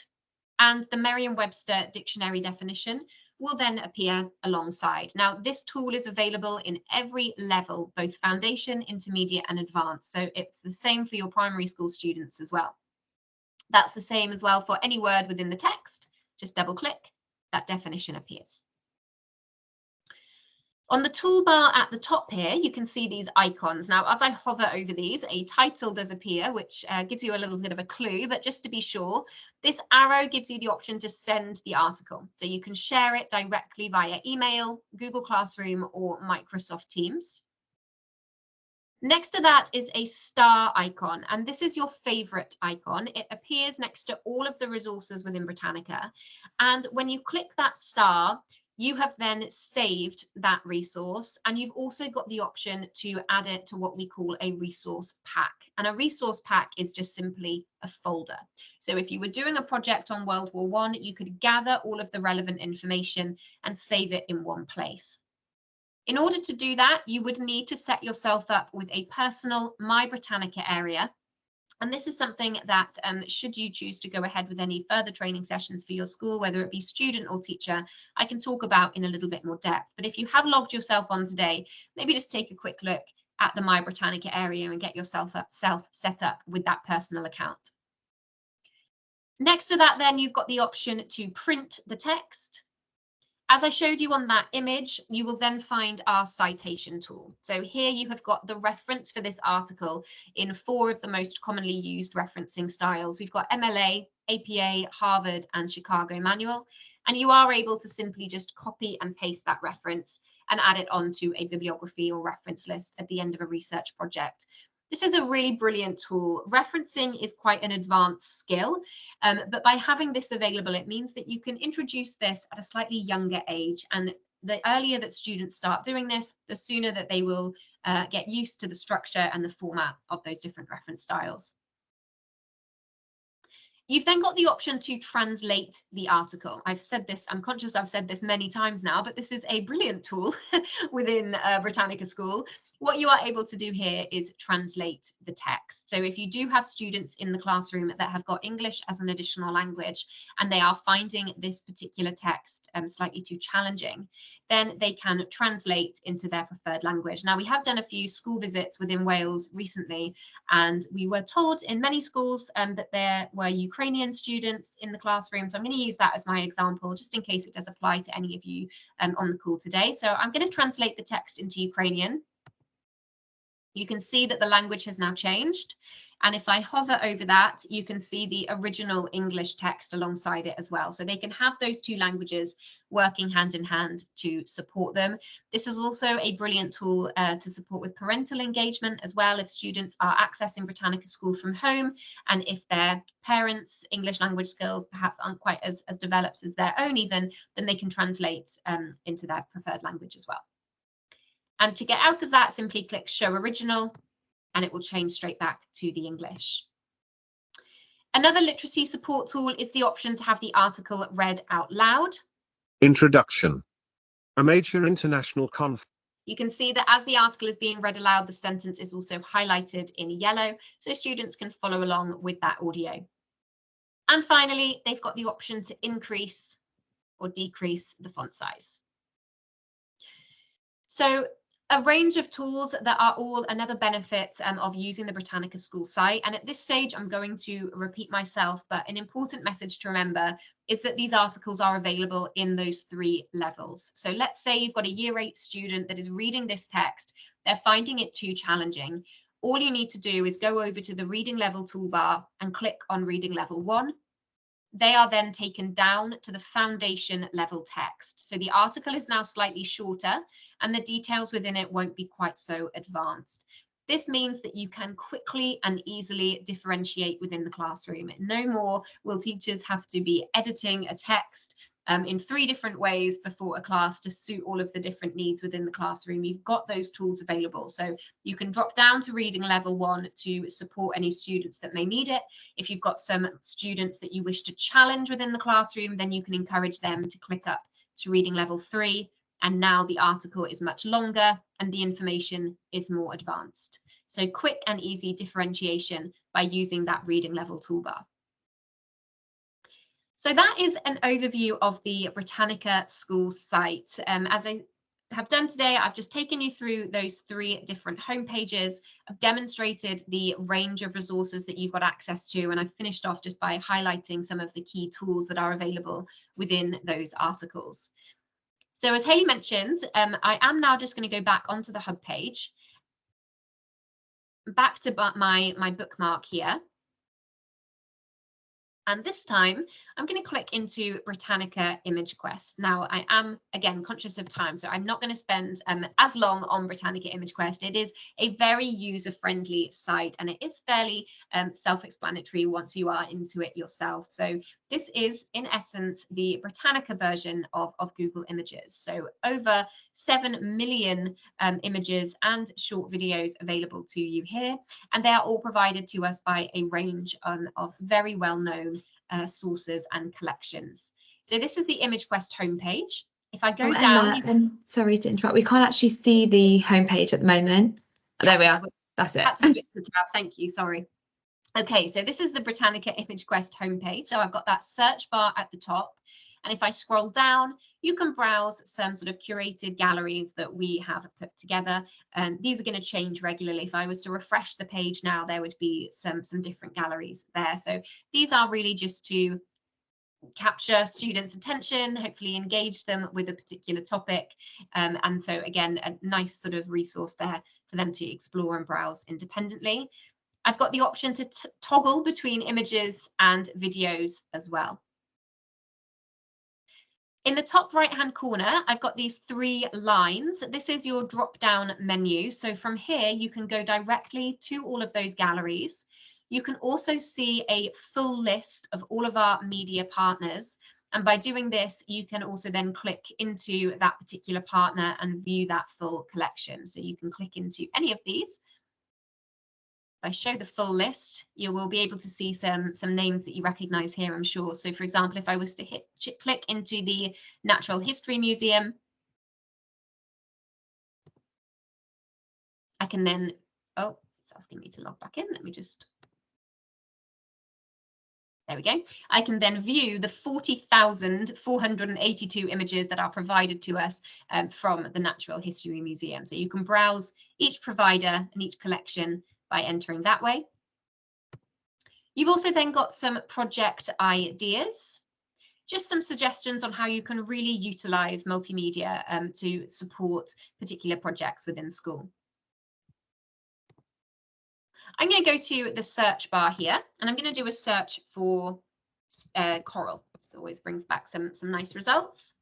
and the Merriam-Webster dictionary definition will then appear alongside. Now, this tool is available in every level, both foundation, intermediate, and advanced. So it's the same for your primary school students as well. That's the same as well for any word within the text. Just double click, that definition appears. On the toolbar at the top here, you can see these icons. Now, as I hover over these, a title does appear, which gives you a little bit of a clue, but just to be sure, this arrow gives you the option to send the article. So you can share it directly via email, Google Classroom, or Microsoft Teams. Next to that is a star icon, and this is your favorite icon. It appears next to all of the resources within Britannica. And when you click that star, you have then saved that resource, and you've also got the option to add it to what we call a resource pack. And a resource pack is just simply a folder. So if you were doing a project on World War I, you could gather all of the relevant information and save it in one place. In order to do that, you would need to set yourself up with a personal My Britannica area. And this is something that should you choose to go ahead with any further training sessions for your school, whether it be student or teacher, I can talk about in a little bit more depth. But if you have logged yourself on today, maybe just take a quick look at the My Britannica area and get yourself set up with that personal account. Next to that, then you've got the option to print the text. As I showed you on that image, you will then find our citation tool. So here you have got the reference for this article in 4 of the most commonly used referencing styles. We've got MLA, APA, Harvard, and Chicago Manual. And you are able to simply just copy and paste that reference and add it onto a bibliography or reference list at the end of a research project. This is a really brilliant tool. Referencing is quite an advanced skill, but by having this available, it means that you can introduce this at a slightly younger age. And the earlier that students start doing this, the sooner that they will get used to the structure and the format of those different reference styles. You've then got the option to translate the article. I've said this, I'm conscious I've said this many times now, but this is a brilliant tool within Britannica School. What you are able to do here is translate the text. So if you do have students in the classroom that have got English as an additional language and they are finding this particular text slightly too challenging, then they can translate into their preferred language. Now, we have done a few school visits within Wales recently, and we were told in many schools that there were Ukrainian students in the classroom. So I'm going to use that as my example, just in case it does apply to any of you on the call today. So I'm going to translate the text into Ukrainian. You can see that the language has now changed. And if I hover over that, you can see the original English text alongside it as well. So they can have those two languages working hand in hand to support them. This is also a brilliant tool to support with parental engagement as well. If students are accessing Britannica School from home, and if their parents' English language skills perhaps aren't quite as developed as their own even, then they can translate into their preferred language as well. And to get out of that, simply click Show Original, and it will change straight back to the English. Another literacy support tool is the option to have the article read out loud. Introduction. A major international conference. You can see that as the article is being read aloud, the sentence is also highlighted in yellow, so students can follow along with that audio. And finally, they've got the option to increase or decrease the font size. So a range of tools that are all another benefit of using the Britannica School site. And at this stage, I'm going to repeat myself, but an important message to remember is that these articles are available in those 3 levels. So let's say you've got a Year 8 student that is reading this text, they're finding it too challenging. All you need to do is go over to the reading level toolbar and click on reading level 1. They are then taken down to the foundation level text. So the article is now slightly shorter and the details within it won't be quite so advanced. This means that you can quickly and easily differentiate within the classroom. No more will teachers have to be editing a text in 3 different ways before a class to suit all of the different needs within the classroom. You've got those tools available. So you can drop down to reading level 1 to support any students that may need it. If you've got some students that you wish to challenge within the classroom, then you can encourage them to click up to reading level 3. and now the article is much longer and the information is more advanced. So quick and easy differentiation by using that reading level toolbar. So that is an overview of the Britannica school site. As I have done today, I've just taken you through those 3 different home pages. I've demonstrated the range of resources that you've got access to, and I've finished off just by highlighting some of the key tools that are available within those articles. So as Hayley mentioned, I am now just going to go back onto the hub page, back to my bookmark here. And this time, I'm going to click into Britannica Image Quest. Now, I am, again, conscious of time, so I'm not going to spend as long on Britannica Image Quest. It is a very user-friendly site, and it is fairly self-explanatory once you are into it yourself. So this is, in essence, the Britannica version of Google Images. So over 7 million images and short videos available to you here, and they are all provided to us by a range of very well-known sources and collections. So this is the Image Quest homepage. If I go down, Emma, sorry to interrupt. We can't actually see the homepage at the moment. There we are. That's it. Had to switch the tab. Thank you. Sorry. Okay, so this is the Britannica Image Quest homepage. So I've got that search bar at the top. And if I scroll down, you can browse some sort of curated galleries that we have put together. And these are going to change regularly. If I was to refresh the page now, there would be some different galleries there. So these are really just to capture students' attention, hopefully engage them with a particular topic. And so again, a nice sort of resource there for them to explore and browse independently. I've got the option to toggle between images and videos as well. In the top right-hand corner, I've got these 3 lines. This is your drop-down menu. So from here, you can go directly to all of those galleries. You can also see a full list of all of our media partners. And by doing this, you can also then click into that particular partner and view that full collection. So you can click into any of these. If I show the full list, you will be able to see some names that you recognize here, I'm sure. So for example, if I was to click into the Natural History Museum, I can then, oh, it's asking me to log back in. Let me just, there we go. I can then view the 40,482 images that are provided to us from the Natural History Museum. So you can browse each provider and each collection by entering that way. You've also then got some project ideas, just some suggestions on how you can really utilize multimedia to support particular projects within school. I'm going to go to the search bar here, and I'm going to do a search for coral. This always brings back some nice results.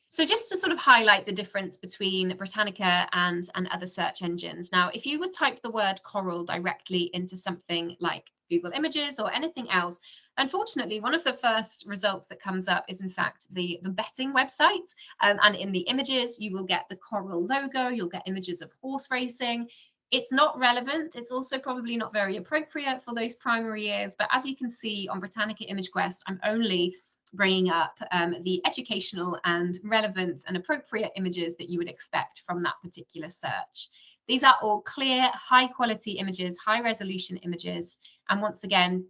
So just to sort of highlight the difference between Britannica and other search engines. Now, if you would type the word coral directly into something like Google Images or anything else, unfortunately, one of the first results that comes up is in fact the betting website. And in the images, you will get the coral logo, you'll get images of horse racing. It's not relevant. It's also probably not very appropriate for those primary years. But as you can see on Britannica Image Quest, I'm only bringing up the educational and relevant and appropriate images that you would expect from that particular search. These are all clear, high quality images, high resolution images, and once again,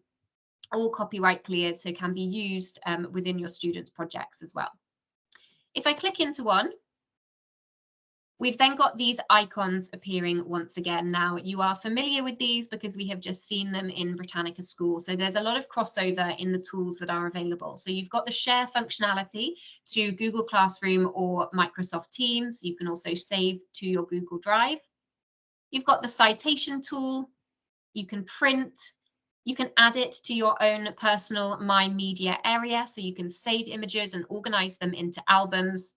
all copyright cleared, so can be used within your students' projects as well. If I click into one, we've then got these icons appearing once again. Now, you are familiar with these because we have just seen them in Britannica School. So there's a lot of crossover in the tools that are available. So you've got the share functionality to Google Classroom or Microsoft Teams. You can also save to your Google Drive. You've got the citation tool. You can print. You can add it to your own personal My Media area. So you can save images and organize them into albums.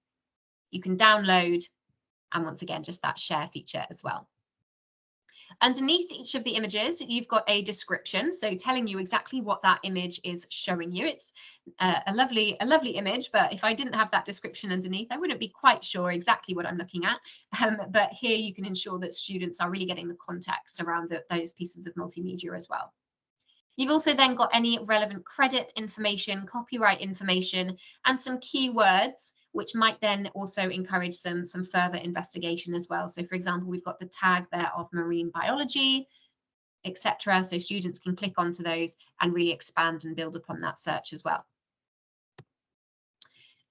You can download. And once again, just that share feature as well. Underneath each of the images, you've got a description, so telling you exactly what that image is showing you. It's a lovely image, but if I didn't have that description underneath, I wouldn't be quite sure exactly what I'm looking at. But here you can ensure that students are really getting the context around those pieces of multimedia as well. You've also then got any relevant credit information, copyright information, and some keywords which might then also encourage some further investigation as well. So for example, we've got the tag there of marine biology, etc. So students can click onto those and really expand and build upon that search as well.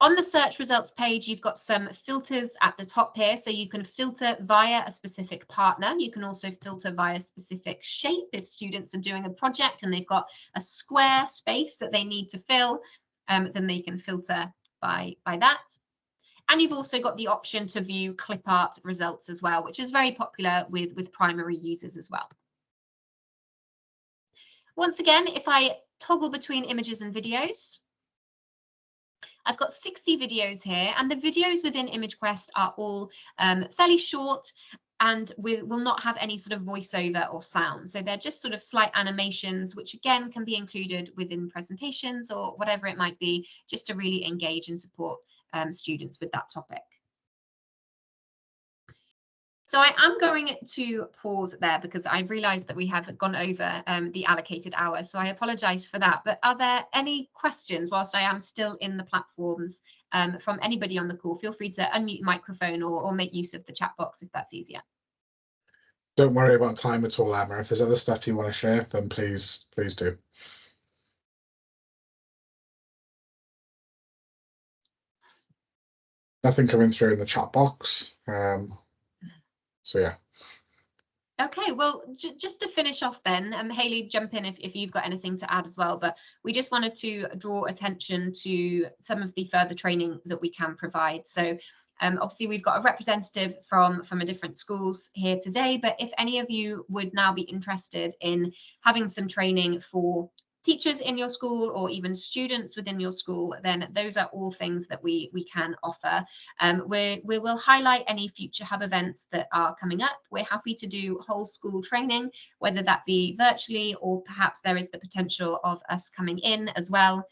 On the search results page, you've got some filters at the top here. So you can filter via a specific partner. You can also filter via specific shape. If students are doing a project and they've got a square space that they need to fill, then they can filter by that. And you've also got the option to view clip art results as well, which is very popular with primary users as well. Once again, if I toggle between images and videos, I've got 60 videos here, and the videos within ImageQuest are all fairly short and will not have any sort of voiceover or sound. So they're just sort of slight animations, which again can be included within presentations or whatever it might be, just to really engage and support students with that topic. So I am going to pause there because I've realised that we have gone over the allocated hour. So I apologise for that. But are there any questions whilst I am still in the platforms from anybody on the call? Feel free to unmute your microphone or make use of the chat box if that's easier. Don't worry about time at all, Emma. If there's other stuff you want to share, then please do. Nothing coming through in the chat box. So yeah. Okay, well, just to finish off then, Hayley, jump in if you've got anything to add as well, but we just wanted to draw attention to some of the further training that we can provide. So obviously we've got a representative from a different schools here today, but if any of you would now be interested in having some training for teachers in your school or even students within your school, then those are all things that we can offer. We will highlight any future hub events that are coming up. We're happy to do whole school training, whether that be virtually or perhaps there is the potential of us coming in as well.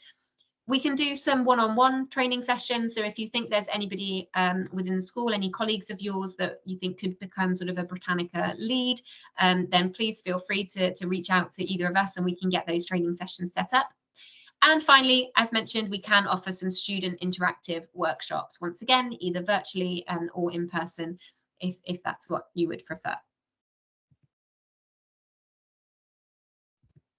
We can do some one-on-one training sessions. So if you think there's anybody within the school, any colleagues of yours that you think could become sort of a Britannica lead, then please feel free to reach out to either of us and we can get those training sessions set up. And finally, as mentioned, we can offer some student interactive workshops, once again, either virtually or in person, if that's what you would prefer.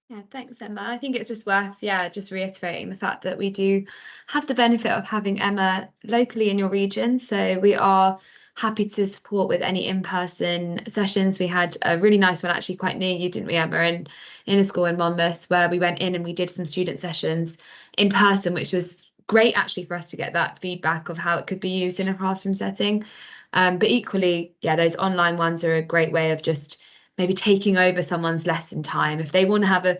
Yeah, thanks, Emma. I think it's just worth, just reiterating the fact that we do have the benefit of having Emma locally in your region. So we are happy to support with any in-person sessions. We had a really nice one actually quite near you, didn't we, Emma, in a school in Monmouth, where we went in and we did some student sessions in person, which was great actually for us to get that feedback of how it could be used in a classroom setting. But equally, those online ones are a great way of just maybe taking over someone's lesson time. If they want to have a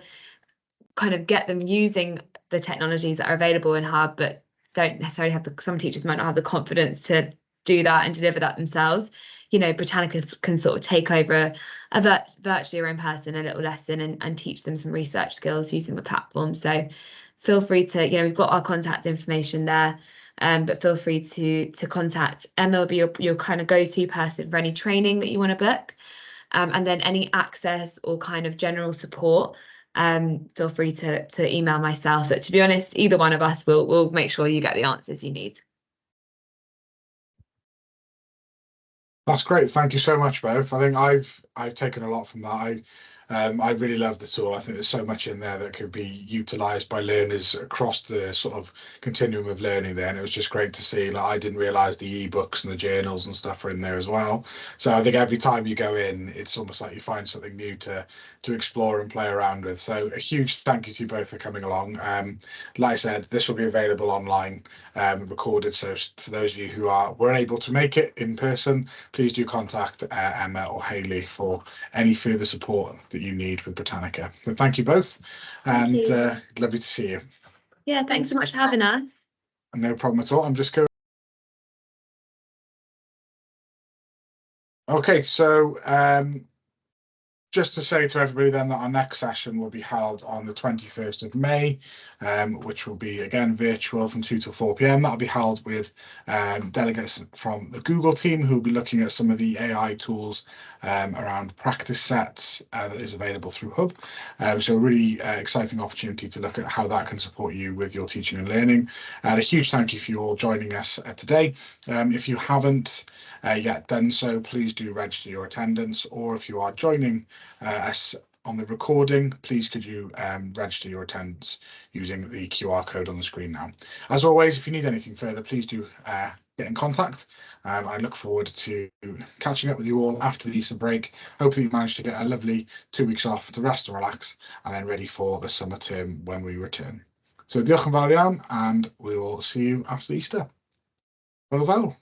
kind of get them using the technologies that are available in Hub, but don't necessarily have some teachers might not have the confidence to do that and deliver that themselves. Britannica can sort of take over virtually or in person a little lesson and teach them some research skills using the platform. So feel free to, we've got our contact information there. But feel free to contact Emma, will be your kind of go-to person for any training that you want to book. And then any access or kind of general support, feel free to email myself. But to be honest, either one of us will make sure you get the answers you need. That's great. Thank you so much, both. I think I've taken a lot from that. I really love the tool. I think there's so much in there that could be utilised by learners across the sort of continuum of learning there. And it was just great to see, like, I didn't realise the ebooks and the journals and stuff are in there as well. So I think every time you go in, it's almost like you find something new to explore and play around with. So a huge thank you to you both for coming along. Like I said, this will be available online, recorded. So for those of you who weren't able to make it in person, please do contact Emma or Hayley for any further support that you need with Britannica. So thank you both, and lovely to see you. Yeah, thanks so much for having us. No problem at all. I'm just going. Okay, so Just to say to everybody then that our next session will be held on the 21st of May, which will be again virtual from 2 till 4 p.m. That'll be held with delegates from the Google team who will be looking at some of the AI tools around practice sets that is available through Hub. So a really exciting opportunity to look at how that can support you with your teaching and learning. And a huge thank you for you all joining us today. If you haven't yet done so, please do register your attendance, or if you are joining us on the recording, please could you register your attendance using the QR code on the screen now. As always, if you need anything further, please do get in contact. I look forward to catching up with you all after the Easter break. Hopefully you managed to get a lovely 2 weeks off to rest and relax, and then ready for the summer term when we return. So diolch yn fawr iawn, and we will see you after Easter. Hwyl fawr.